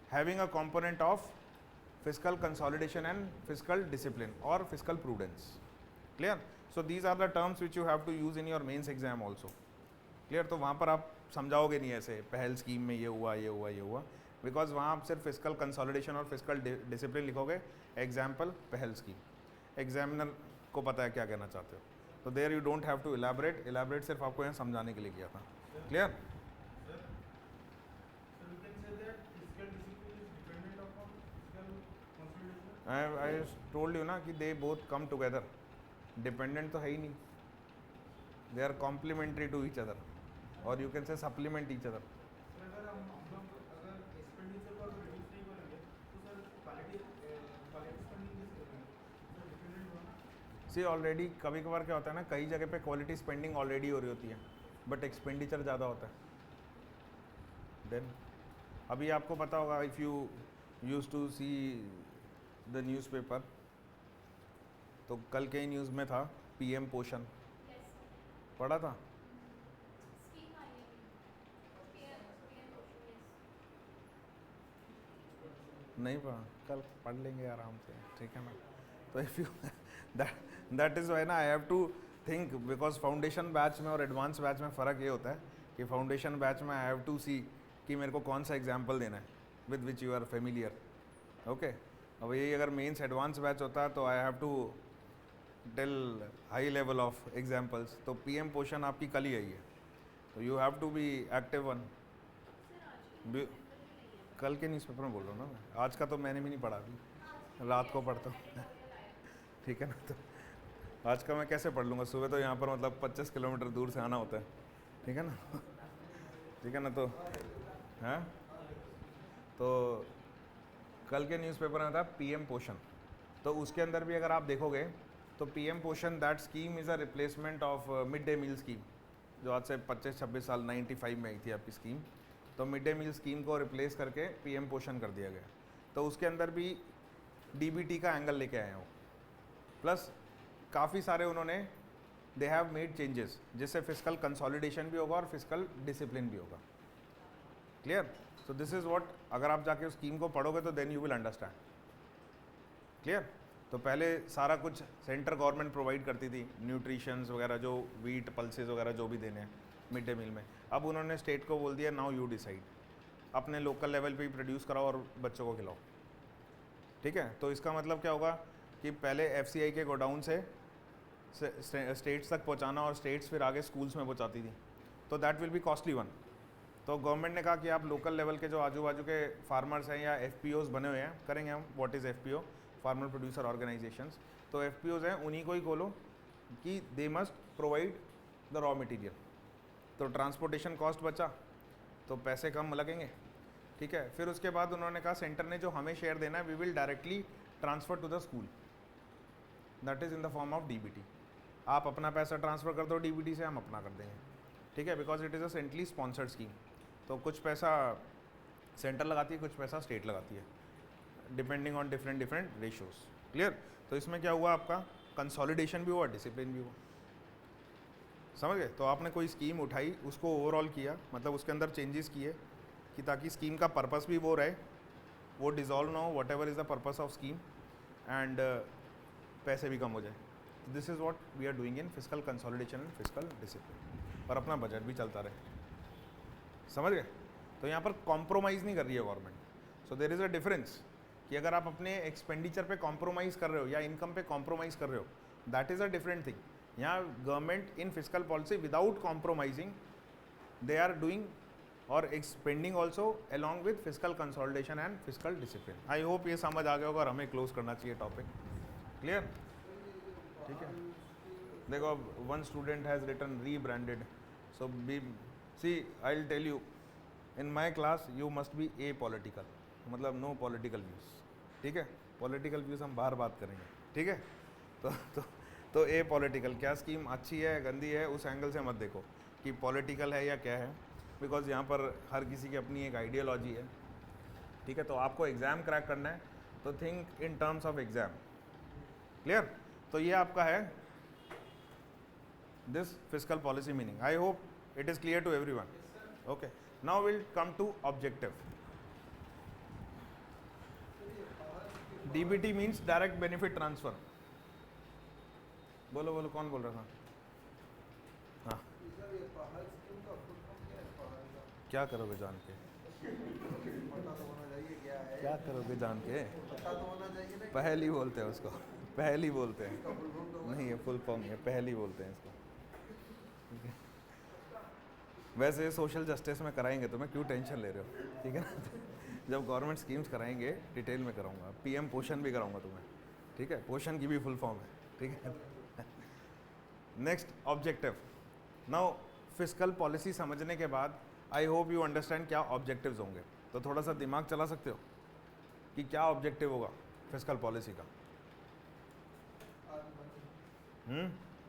having a component of fiscal consolidation and fiscal discipline or fiscal prudence. Clear? So these are the terms which you have to use in your mains exam also. Clear? तो वहाँ पर आप समझाओगे नहीं ऐसे पहल scheme में ये हुआ ये हुआ ये हुआ, बिकॉज वहाँ आप सिर्फ फिजिकल कंसोलिडेशन और फिजिकल डिसिप्लिन लिखोगे, एग्जाम्पल पहल स्कीम, एग्जामिनर को पता है क्या कहना चाहते हो। तो there you don't have to elaborate सिर्फ आपको यहाँ समझाने के लिए किया था। क्लियर? आई टोल्ड यू ना कि they both come together, dependent तो है ही नहीं, they are complementary to each other, और you can say supplement each other. See already कभी कभार क्या होता है ना, कई जगह पे क्वालिटी स्पेंडिंग ऑलरेडी हो रही होती है, बट एक्सपेंडिचर ज़्यादा होता है। देन अभी आपको पता होगा, if you use to see the newspaper, तो कल के न्यूज़ में था पीएम पोषण, यस सर, पढ़ा था? स्कीम आई है पीएम पोषण, यस। नहीं पढ़ा? कल पढ़ लेंगे आराम से, ठीक है ना? तो if you that is why ना, I have to think, because foundation batch में और एडवांस बैच में फ़र्क ये होता है कि फाउंडेशन बैच में आई हैव टू सी कि मेरे को कौन सा एग्जाम्पल देना है with which you are familiar. Okay, अब यही अगर मेंस एडवांस बैच होता है तो I have to tell high level of examples. तो पीएम पोषण आपकी कल ही आई है, तो you have to be active one. कल के न्यूज़पेपर में बोल रहा हूँ ना मैं, आज का तो मैंने भी नहीं पढ़ा अभी, रात को पढ़ता हूँ ठीक है ना? तो आज का मैं कैसे पढ़ लूँगा, सुबह तो यहाँ पर मतलब 25 किलोमीटर दूर से आना होता है, ठीक है ना? ठीक है ना? तो हैं, तो कल के न्यूज़पेपर में था पीएम पोषण, तो उसके अंदर भी अगर आप देखोगे तो PM Poshan that scheme is a replacement of mid day meal scheme, जो आज से 25-26 साल 95 में आई थी आपकी स्कीम। तो मिड डे मील स्कीम को रिप्लेस करके पीएम पोषण कर दिया गया। तो उसके अंदर भी डीबीटी का एंगल लेके आए हैं वो, प्लस काफ़ी सारे उन्होंने दे हैव मेड चेंजेस, जिससे फिजिकल कंसोलिडेशन भी होगा और फिजिकल डिसिप्लिन भी होगा। Clear? So this is what, अगर आप जाके उस स्कीम को पढ़ोगे तो then you will understand. Clear? तो पहले सारा कुछ सेंटर गवर्नमेंट प्रोवाइड करती थी, न्यूट्रिशंस वगैरह, जो वीट पल्सेस वगैरह जो भी देने हैं मिड डे मील में। अब उन्होंने स्टेट को बोल दिया नाउ यू डिसाइड, अपने लोकल लेवल पे ही प्रोड्यूस कराओ और बच्चों को खिलाओ। ठीक है? तो इसका मतलब क्या होगा कि पहले एफसीआई के गोडाउन से स्टेट्स तक पहुंचाना और स्टेट्स फिर आगे स्कूल्स में पहुंचाती थी, तो that will be costly one. तो गवर्नमेंट ने कहा कि आप लोकल लेवल के जो आजू बाजू के फार्मर्स हैं या एफपीओज बने हुए हैं, करेंगे हम, what is FPO, farmer producer organisations. तो एफपीओज हैं, उन्हीं को ही खोलो कि they must provide the raw material. तो ट्रांसपोर्टेशन कॉस्ट बचा तो पैसे कम लगेंगे। ठीक है? फिर उसके बाद उन्होंने कहा सेंटर ने जो हमें शेयर देना है we will directly transfer to the school, that is in the form of DBT. आप अपना पैसा ट्रांसफ़र कर दो डीबीटी से, हम अपना कर देंगे। ठीक है? Because it is a centrally sponsored scheme, तो कुछ पैसा सेंटर लगाती है, कुछ पैसा स्टेट लगाती है, depending on different ratios. Clear? तो इसमें क्या हुआ, आपका कंसोलिडेशन भी हुआ, डिसिप्लिन भी हुआ। समझ गए? तो आपने कोई स्कीम उठाई, उसको ओवरऑल किया, मतलब उसके अंदर चेंजेस किए कि ताकि स्कीम का पर्पस भी वो रहे, वो डिज़ोल्व ना हो, whatever is the purpose of scheme, and पैसे भी कम हो जाए। This is what we are doing in physical consolidation and physical discipline, और अपना बजट भी चलता रहे। समझ गए? तो यहाँ पर कॉम्प्रोमाइज़ नहीं कर रही है government. So there is a difference कि अगर आप अपने एक्सपेंडिचर पे कॉम्प्रोमाइज़ कर रहे हो या इनकम पे कॉम्प्रोमाइज़ कर रहे हो, that is a different thing. यहाँ government in fiscal policy without compromising they are doing और expending also along with fiscal consolidation and physical discipline. I hope ये समझ आ गया होगा और हमें क्लोज करना चाहिए टॉपिक। क्लियर? ठीक है? देखो, one student has written rebranded, so B C I will tell you, in my class you must be apolitical, मतलब नो पॉलिटिकल व्यूज़। ठीक है? पॉलिटिकल व्यूज़ हम बाहर बात करेंगे। ठीक है? तो ए पॉलिटिकल, क्या स्कीम अच्छी है गंदी है उस एंगल से मत देखो कि पॉलिटिकल है या क्या है, बिकॉज यहाँ पर हर किसी की अपनी एक आइडियोलॉजी है। ठीक है? तो आपको एग्ज़ाम क्रैक करना है तो think in terms of exam. Clear? तो ये आपका है this physical policy meaning. I hope it is clear to everyone. Okay, now we'll come to objective. DBT means direct benefit transfer. बोलो बोलो, कौन बोल रहा था? हाँ, सर ये पहल स्कीम का फुल फॉर्म क्या है? पहल का क्या करोगे जान के? पता तो होना चाहिए क्या है। क्या करोगे जान के? पता तो होना चाहिए ना। पहल ही बोलते हैं उसको, पहल ही बोलते हैं। इसका फुल फॉर्म तो नहीं, ये फुल फॉर्म नहीं है, पहल ही बोलते हैं इसको। ठीक है, वैसे सोशल जस्टिस में कराएंगे तो मैं क्यों टेंशन ले रहे हो, ठीक है ना। जब गवर्नमेंट स्कीम्स कराएंगे डिटेल में कराऊंगा, पीएम पोषण भी कराऊंगा तुम्हें, ठीक है। पोषण की भी फुल फॉर्म है, ठीक है। Next objective. Now fiscal policy समझने के बाद आई होप यू अंडरस्टैंड क्या ऑब्जेक्टिव्स होंगे। तो थोड़ा सा दिमाग चला सकते हो कि क्या ऑब्जेक्टिव होगा फिस्कल पॉलिसी का? Earn money,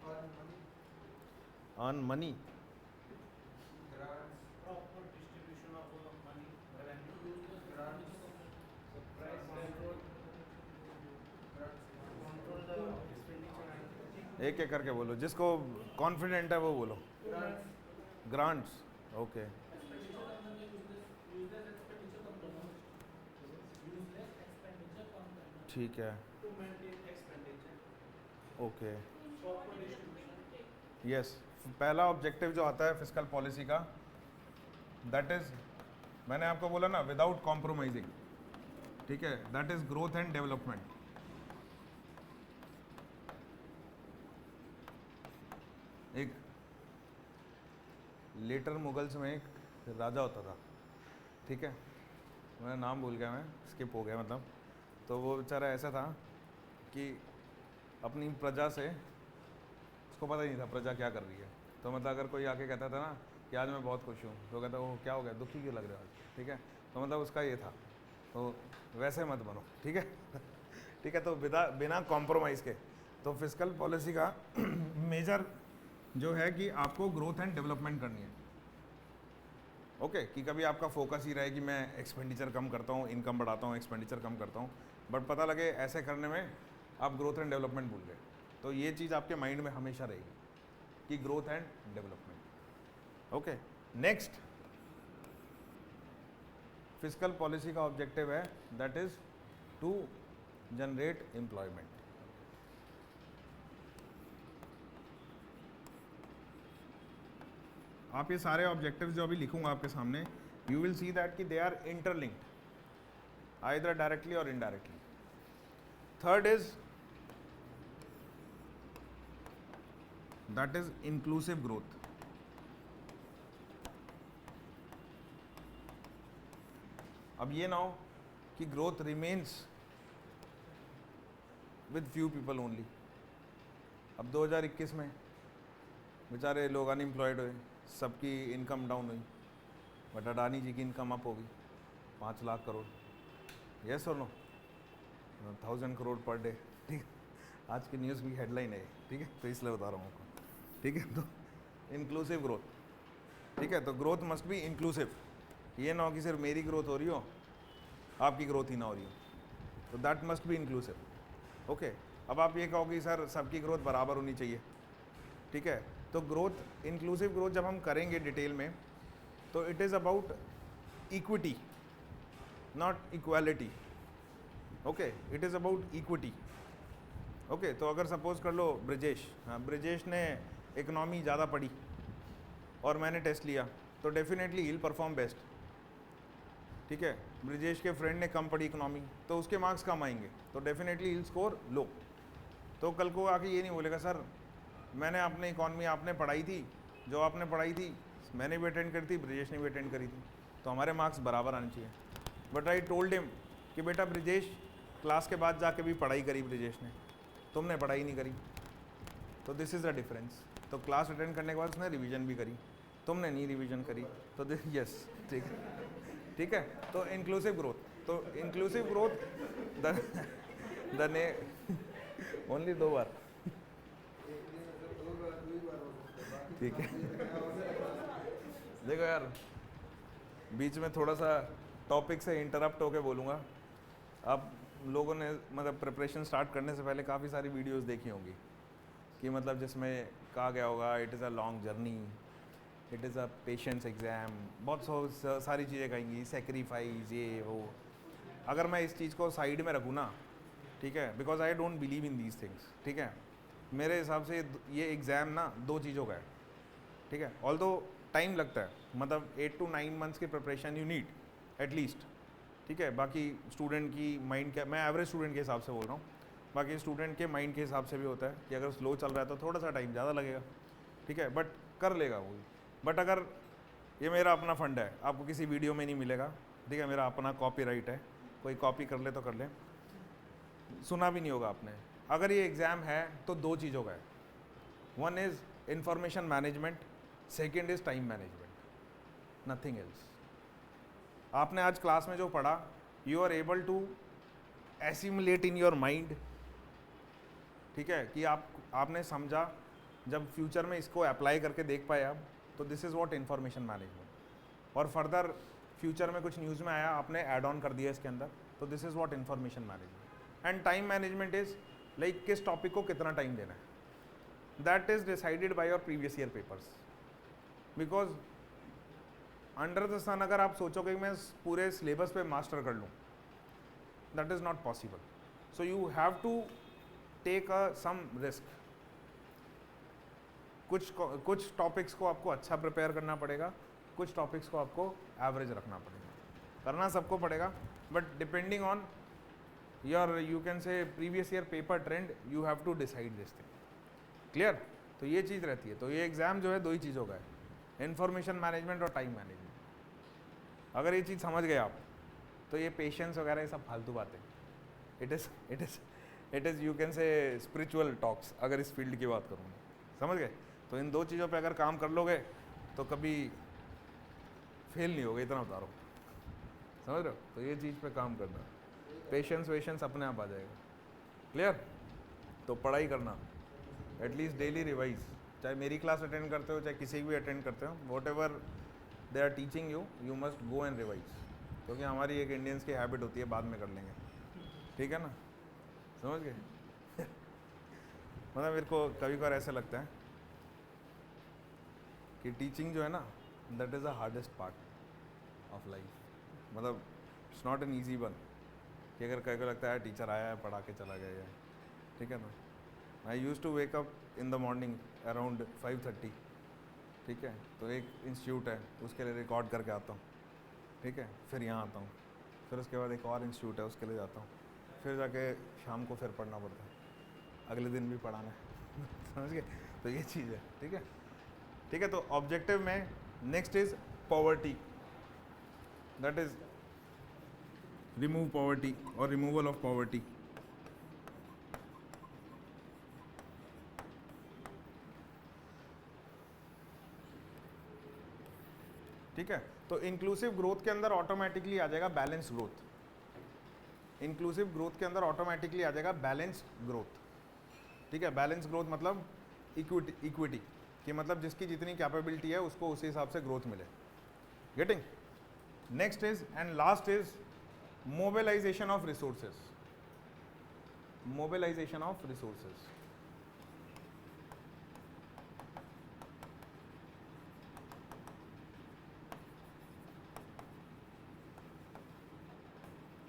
earn money, earn money, grants, proper distribution of money, revenue, grants, price control, grants, control the expenditure and एक एक करके बोलो, जिसको कॉन्फिडेंट है वो बोलो। ग्रांट्स, ग्रांट्स, ओके, ठीक है, to maintain expenditure, okay, proper distribution. Yes. पहला ऑब्जेक्टिव जो आता है फिस्कल पॉलिसी का, दैट इज, मैंने आपको बोला ना, विदाउट कॉम्प्रोमाइजिंग, ठीक है, that is growth and development. एक लेटर मुगल्स में एक राजा होता था, ठीक है, मैं नाम भूल गया, मैं स्किप हो गया मतलब। तो वो बेचारा ऐसा था कि अपनी प्रजा से, उसको पता ही नहीं था प्रजा क्या कर रही है। तो मतलब अगर कोई आके कहता था ना कि आज मैं बहुत खुश हूँ, तो कहता वो क्या हो गया, दुखी क्यों लग रहे हो आज, ठीक है। तो मतलब उसका ये था, तो वैसे मत बनो, ठीक है। ठीक है, तो बिना कॉम्प्रोमाइज़ के। तो फिस्कल पॉलिसी का मेजर जो है कि आपको ग्रोथ एंड डेवलपमेंट करनी है, ओके। कि कभी आपका फोकस ही रहे कि मैं एक्सपेंडिचर कम करता हूँ, इनकम बढ़ाता हूँ, एक्सपेंडिचर कम करता हूँ, बट पता लगे ऐसे करने में आप ग्रोथ एंड डेवलपमेंट भूल गए। तो ये चीज़ आपके माइंड में हमेशा रहेगी कि growth and development, okay. Next fiscal policy का ऑब्जेक्टिव है that is to generate employment. आप ये सारे ऑब्जेक्टिव्स जो अभी लिखूंगा आपके सामने, यू विल सी दैट कि they are interlinked either directly और indirectly. Third is that is inclusive growth. अब ये ना हो कि growth remains with few people only. अब 2021 में बेचारे लोग अनएम्प्लॉयड हुए, सबकी इनकम डाउन हुई, बट अडानी जी की इनकम अप होगी 5 लाख करोड़, यस और नो, 1000 करोड़ पर डे, ठीक है। आज की न्यूज़ की हेडलाइन है, ठीक है, तो इसलिए बता रहा हूँ आपको, ठीक है। तो इंक्लूसिव ग्रोथ, ठीक है। तो ग्रोथ मस्ट बी इंक्लूसिव, ये ना हो कि सिर्फ मेरी ग्रोथ हो रही हो, आपकी ग्रोथ ही ना हो रही हो, तो that must be inclusive, okay. अब आप ये कहो कि सर सबकी ग्रोथ बराबर होनी चाहिए, ठीक है। तो ग्रोथ, इंक्लूसिव ग्रोथ जब हम करेंगे डिटेल में, तो it is about equity not equality, okay, it is about equity, okay. तो अगर सपोज कर लो ब्रिजेश, हाँ, ब्रिजेश ने इकोनॉमी ज़्यादा पढ़ी और मैंने टेस्ट लिया, तो definitely he will perform best, ठीक है। ब्रिजेश के फ्रेंड ने कम पढ़ी इकोनॉमी, तो उसके मार्क्स कम आएंगे, तो definitely he will score low. तो कल को आके ये नहीं बोलेगा सर मैंने अपने इकॉनमी आपने पढ़ाई थी, जो आपने पढ़ाई थी मैंने भी अटेंड करी थी, ब्रिजेश ने भी अटेंड करी थी, तो हमारे मार्क्स बराबर आने चाहिए। बट आई टोल्ड हिम कि बेटा ब्रिजेश क्लास के बाद जाके भी पढ़ाई करी ब्रिजेश ने, तुमने पढ़ाई नहीं करी, तो दिस इज़ द डिफरेंस। तो क्लास अटेंड करने के बाद उसने रिवीजन भी करी, तुमने नहीं रिवीजन करी, तो यस, ठीक है, ठीक है। तो इंक्लूसिव ग्रोथ, तो इंक्लूसिव ग्रोथ द ओनली 2 बार, एक दिन में सर 2 बार 2 ही बार हो सकता है, बाकी ठीक है। देखो यार, बीच में थोड़ा सा टॉपिक से इंटरप्ट होके बोलूँगा। आप लोगों ने मतलब प्रिपरेशन स्टार्ट करने से पहले काफ़ी सारी वीडियोस देखी होंगी कि मतलब जिसमें कहा गया होगा it is a long journey, it is a patience exam, बहुत सारी चीज़ें कहेंगी, सेक्रीफाइस, ये वो। अगर मैं इस चीज़ को साइड में रखूँ ना, ठीक है, because I don't believe in these things, ठीक है। मेरे हिसाब से ये एग्ज़ाम ना 2 चीज़ों का है, ठीक है, ऑल दो टाइम लगता है, मतलब 8 to 9 मंथ्स की प्रिपरेशन यू नीड एटलीस्ट, ठीक है। बाकी स्टूडेंट की माइंड क्या, मैं एवरेज स्टूडेंट के हिसाब से बोल रहा हूँ, बाकी स्टूडेंट के माइंड के हिसाब से भी होता है कि अगर स्लो चल रहा है तो थोड़ा सा टाइम ज़्यादा लगेगा, ठीक है, बट कर लेगा वो। बट अगर ये मेरा अपना फंड है, आपको किसी वीडियो में नहीं मिलेगा, ठीक है, मेरा अपना कॉपीराइट है, कोई कॉपी कर ले तो कर ले, सुना भी नहीं होगा आपने। अगर ये एग्ज़ाम है तो दो चीज़ों का है, one is information management, second is time management, nothing else. आपने आज क्लास में जो पढ़ा, you are able to assimilate in your mind, ठीक है, कि आपने समझा, जब फ्यूचर में इसको अप्लाई करके देख पाए आप, तो this is what information management. और फर्दर फ्यूचर में कुछ न्यूज़ में आया, आपने ऐड ऑन कर दिया इसके अंदर, तो this is what information management. And time management is like किस टॉपिक को कितना टाइम देना है, that is decided by your previous year papers. Because under the sun अगर आप सोचोगे कि मैं पूरे सिलेबस पे मास्टर कर लूँ, that is not possible. So you have to take some risk. कुछ टॉपिक्स को आपको अच्छा प्रिपेयर करना पड़ेगा, कुछ टॉपिक्स को आपको एवरेज रखना पड़ेगा, करना सबको पड़ेगा, but depending on your you can say previous year paper trend, you have to decide this thing. Clear? तो ये चीज़ रहती है। तो ये एग्ज़ाम जो है दो ही चीज़ों का है, इंफॉर्मेशन मैनेजमेंट और टाइम मैनेजमेंट। अगर ये चीज़ समझ गए आप, तो ये पेशेंस वगैरह ये सब फालतू बातें, इट इज़ यू कैन से स्पिरिचुअल टॉक्स, अगर इस फील्ड की बात करूँ, समझ गए? तो इन दो चीज़ों पे अगर काम कर लोगे तो कभी फेल नहीं होगे, इतना बता रहा हूँ, समझ रहे हो? तो ये चीज़ पे काम करना, पेशेंस वेशेंस अपने आप आ जाएगा। क्लियर? तो पढ़ाई करना, एटलीस्ट डेली रिवाइज, चाहे मेरी क्लास अटेंड करते हो, चाहे किसी की भी अटेंड करते हो, whatever they are teaching you, you must go and revise, क्योंकि हमारी एक इंडियंस की हैबिट होती है बाद में कर लेंगे, ठीक है ना? समझ गए? मतलब मेरे को कभी कभार ऐसा लगता है कि टीचिंग जो है ना, that is the hardest part of life. मतलब it's not an easy one, कि अगर कहीं को लगता है टीचर आया है पढ़ा के चला गया है, ठीक है ना? I use to wake up in the morning around 5:30, ठीक है, तो एक इंस्टीट्यूट है उसके लिए रिकॉर्ड करके आता हूँ, ठीक है, फिर यहाँ आता हूँ, फिर उसके बाद एक और इंस्टीट्यूट है उसके लिए जाता हूँ, फिर जाके शाम को फिर पढ़ना पड़ता है, अगले दिन भी पढ़ाना है। समझ गए? तो ये चीज़ है, ठीक है, ठीक है। तो ऑब्जेक्टिव में next is poverty, that is remove poverty और रिमूवल ऑफ पॉवर्टी। ठीक है, तो इंक्लूसिव ग्रोथ के अंदर ऑटोमेटिकली आ जाएगा बैलेंस ग्रोथ। इंक्लूसिव ग्रोथ के अंदर ऑटोमेटिकली आ जाएगा बैलेंस ग्रोथ, ठीक है। बैलेंस ग्रोथ मतलब इक्विटी कि मतलब जिसकी जितनी कैपेबिलिटी है उसको उसी हिसाब से ग्रोथ मिले। Getting? Next is and last is mobilisation of resources. Mobilisation of resources,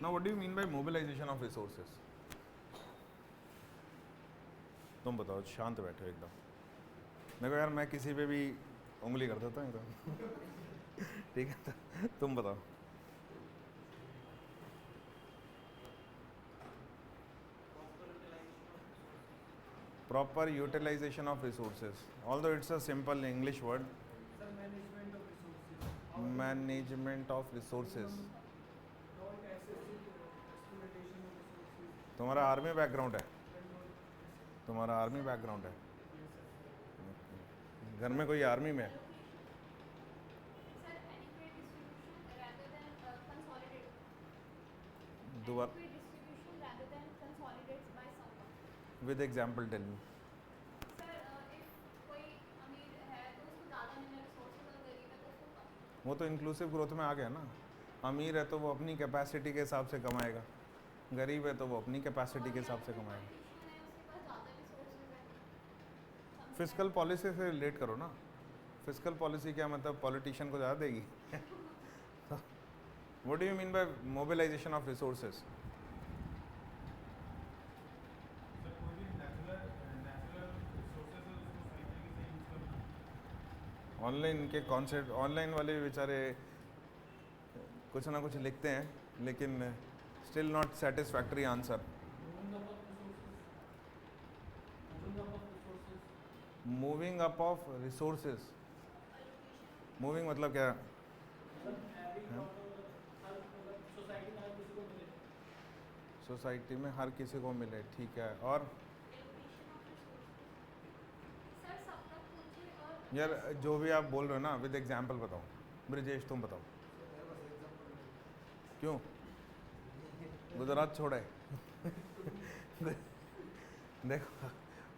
now what do you mean by mobilization of resources? तुम बताओ, शांत बैठो एकदम। मेरे को यार मैं किसी पे भी उंगली कर देता हूँ एकदम। ठीक है, तो तुम बताओ। Proper utilization of resources, although it's a simple English word. Sir, management of resources. Management of resources. Not excessive exploitation of resources. तुम्हारा आर्मी बैकग्राउंड है? And not तुम्हारा आर्मी बैकग्राउंड है? yes, sir. घर में कोई आर्मी में है? Sir, adequate distribution rather than consolidated. दोबारा Adequate distribution rather than consolidated by someone. With example tell me. Sir, if कोई अमीर है तो उसको ज़्यादा मिलना रिसोर्सेज और गरीब है तो उसको कम। वो तो इंक्लूसिव ग्रोथ में आ गया ना। अमीर है तो वो अपनी कैपेसिटी के हिसाब से कमाएगा, गरीब है तो वो अपनी कैपेसिटी के हिसाब से कमाएगा। Politician है, उसके पास ज़्यादा रिसोर्सेज है। फिजिकल पॉलिसी से रिलेट करो ना। फिजिकल पॉलिसी क्या मतलब पॉलिटिशियन को ज़्यादा देगी? What do you mean by mobilisation of resources? Sir कोई भी नेचुरल रिसोर्सेज है उसको सही तरीके से यूज करना। ऑनलाइन के कॉन्सेप्ट, ऑनलाइन वाले बेचारे कुछ ना कुछ लिखते हैं लेकिन still not satisfactory answer. Moving up of resources, moving मतलब क्या? सोसाइटी में हर किसी को मिले, ठीक है। और सर सब तक पूछिए और यार जो भी आप बोल रहे हो ना विद एग्जाम्पल बताओ। ब्रिजेश तुम बताओ क्यों गुजरात छोड़े? देखो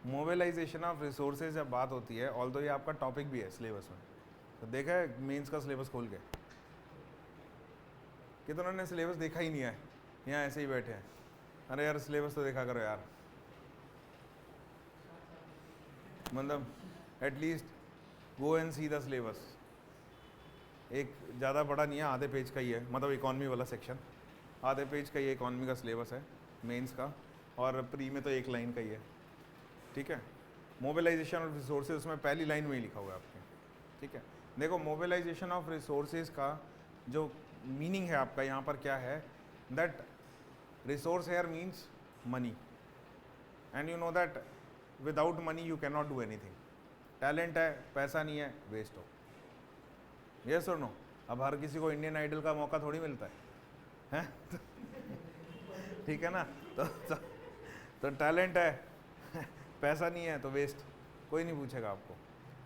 मोबिलाइजेशन ऑफ रिसोर्सेज जब बात होती है, ऑल्दो ये आपका टॉपिक भी है सिलेबस में, तो देखा है मेंस का सिलेबस खोल के कि तो उन्होंने सिलेबस देखा ही नहीं है, यहाँ ऐसे ही बैठे हैं। अरे यार सिलेबस तो देखा करो यार, मतलब at least go and see the syllabus. एक ज़्यादा बड़ा नहीं है, आधे पेज का ही है, मतलब इकॉनमी वाला सेक्शन आधे पेज का ही इकॉनमी का सिलेबस है मेंस का, और प्री में तो एक लाइन का ही है, ठीक है। मोबिलाइजेशन ऑफ रिसोर्सेज उसमें पहली लाइन में ही लिखा हुआ है आपके, ठीक है। देखो मोबिलाइजेशन ऑफ रिसोर्सेज का जो मीनिंग है आपका यहाँ पर क्या है, that resource here means money, and you know that without money you can not do anything. Talent है, पैसा नहीं है, वेस्ट हो। यस और नो? अब हर किसी को इंडियन आइडल का मौका थोड़ी मिलता है, ठीक है ना। तो टैलेंट है पैसा नहीं है तो वेस्ट, कोई नहीं पूछेगा आपको,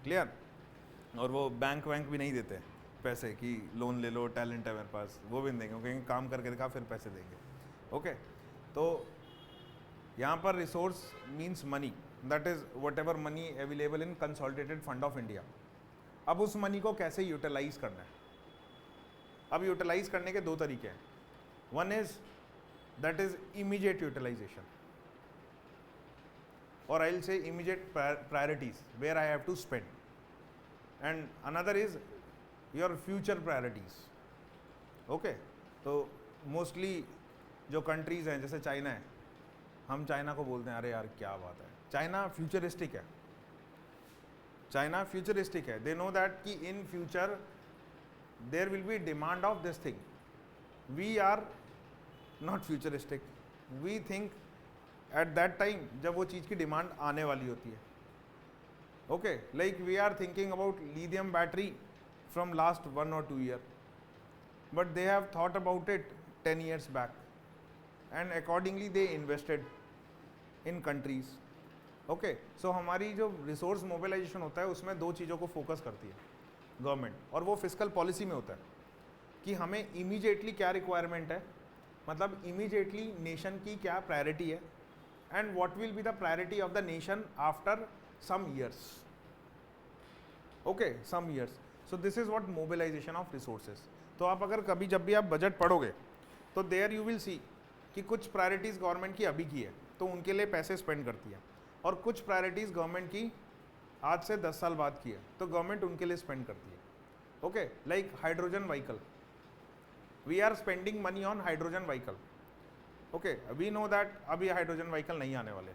क्लियर। और वो बैंक वैंक भी नहीं देते पैसे कि लोन ले लो, टैलेंट है मेरे पास, वो भी नहीं देंगे, कहीं काम करके दिखा फिर पैसे देंगे। ओके, तो यहाँ पर resource means money, that is what ever money available in consolidated fund of India. अब उस मनी को कैसे यूटिलाइज करना है? अब यूटिलाइज करने के दो तरीके हैं। One is that is immediate utilisation, or I'll say immediate priorities where I have to spend, and another is your future priorities. Okay, तो मोस्टली जो कंट्रीज़ हैं जैसे चाइना है, हम चाइना को बोलते हैं अरे यार क्या बात है, चाइना फ्यूचरिस्टिक है, चाइना फ्यूचरिस्टिक है। दे नो दैट कि in future there will be demand of this thing. We are not futuristic, we think at that time जब वो चीज़ की डिमांड आने वाली होती है। Okay, like we are thinking about lithium battery from last 1 or 2 year, but they have thought about it 10 years back, and accordingly they invested in countries. Okay, सो हमारी जो रिसोर्स मोबिलाइजेशन होता है उसमें दो चीज़ों को फोकस करती है गवर्नमेंट, और वो फिस्कल पॉलिसी में होता है कि हमें इमीडिएटली क्या रिक्वायरमेंट है, मतलब इमीडिएटली नेशन की क्या प्रायोरिटी है, and what will be the priority of the nation after some years. Okay, some years. So this is what mobilization of resources. तो आप अगर कभी जब भी आप बजट पढ़ोगे तो there you will see कि कुछ प्रायोरिटीज़ गवर्नमेंट की अभी की है तो उनके लिए पैसे स्पेंड करती है, और कुछ प्रायोरिटीज़ गवर्नमेंट की आज से 10 साल बाद की है तो गवर्नमेंट उनके लिए स्पेंड करती है। Okay, like hydrogen vehicle, we are spending money on hydrogen vehicle. Okay, we know that अभी हाइड्रोजन व्हीकल नहीं आने वाले,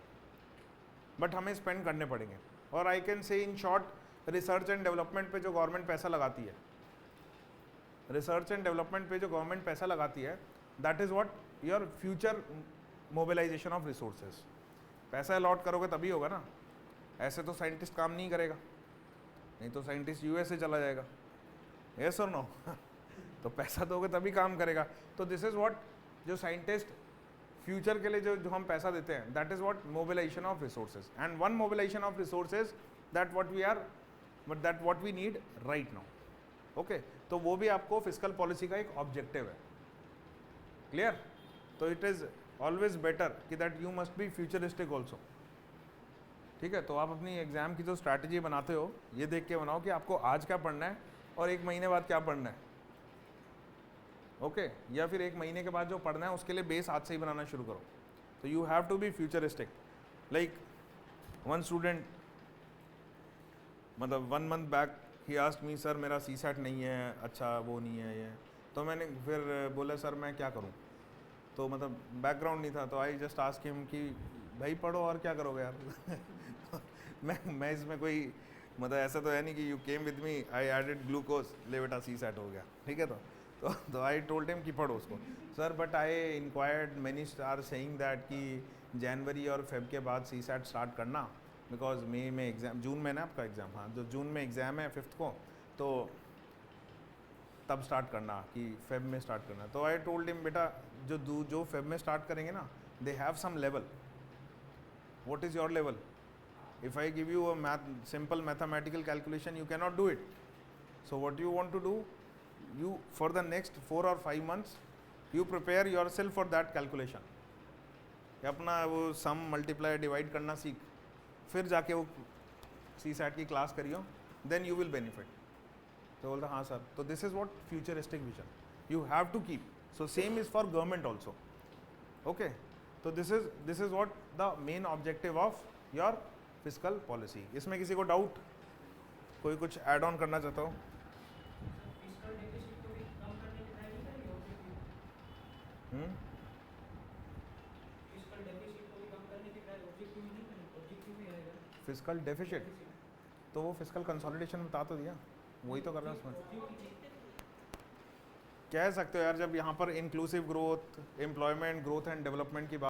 बट हमें स्पेंड करने पड़ेंगे। और I can say in short research and development पे जो गवर्नमेंट पैसा लगाती है, रिसर्च एंड डेवलपमेंट पे जो गवर्नमेंट पैसा लगाती है, that is what your future mobilisation of resources. पैसा अलॉट करोगे तभी होगा ना, ऐसे तो साइंटिस्ट काम नहीं करेगा, नहीं तो साइंटिस्ट यूएसए चला जाएगा। यस और नो? तो पैसा दोगे तभी काम करेगा। तो दिस इज़ व्हाट जो साइंटिस्ट फ्यूचर के लिए जो हम पैसा देते हैं, that is what mobilisation of resources, and one mobilisation of resources that what we are, but that what we need right now. Okay, तो वो भी आपको फिस्कल पॉलिसी का एक ऑब्जेक्टिव है, क्लियर। तो इट इज ऑलवेज बेटर कि that you must B futuristic also, ठीक है। तो आप अपनी एग्जाम की जो स्ट्रैटेजी बनाते हो ये देख के बनाओ कि आपको आज क्या पढ़ना है और 1 महीने बाद क्या पढ़ना है। ओके, या फिर 1 महीने के बाद जो पढ़ना है उसके लिए बेस आज से ही बनाना शुरू करो। तो you have to be futuristic. Like one student, मतलब 1 month बैक ही आस्क्ड मी, सर मेरा CSAT नहीं है, अच्छा वो नहीं है ये, तो मैंने फिर बोला सर मैं क्या करूं, तो मतलब बैकग्राउंड नहीं था, तो आई जस्ट आस्क हिम कि भाई पढ़ो और क्या करोगे यार। मैं इसमें कोई मतलब ऐसा तो है नहीं कि you came with me, I added glucose, ले बेटा सी सेट हो गया, ठीक है। तो आई टोल्ड हिम कि पढ़ो उसको sir, but I inquired many are saying that कि जनवरी और फेब के बाद सी सेट स्टार्ट करना, बिकॉज मई में एग्ज़ाम, जून में ना आपका एग्ज़ाम, हाँ जो जून में एग्ज़ाम है 5th को, तो तब स्टार्ट करना कि फेब में स्टार्ट करना। तो आई टोल्ड हिम बेटा जो फेब में स्टार्ट करेंगे ना, they have some level, what is your level? If I give you a simple mathematical calculation, you cannot do it. So what you want to do, you for the next 4 or 5 months, you prepare yourself for that calculation. अपना वो sum multiply divide करना सीख, फिर जाके वो CSAT की class करियो, then you will benefit. तो बोलता हाँ सर, तो this is what futuristic vision you have to keep. So same is for government also. Okay, तो this is what the main objective of your physical policy. इसमें किसी को doubt, कोई कुछ ऐड ऑन करना चाहता हो? फिजिकल डेफिसिट को भी कम करने की ट्राई नहीं करेंगे ऑब्जेक्टिव? फिजिकल डेफिसिट को भी कम करने की ट्राई ऑब्जेक्टिव नहीं करेंगे, ऑब्जेक्टिव भी रहेगा फिजिकल डेफिसिट, तो वो फिजिकल कंसोलिडेशन बता तो दिया, वही तो कर रहा हूँ उसमें। कह सकते हो यार, जब यहाँ पर inclusive growth, employment growth and development की बात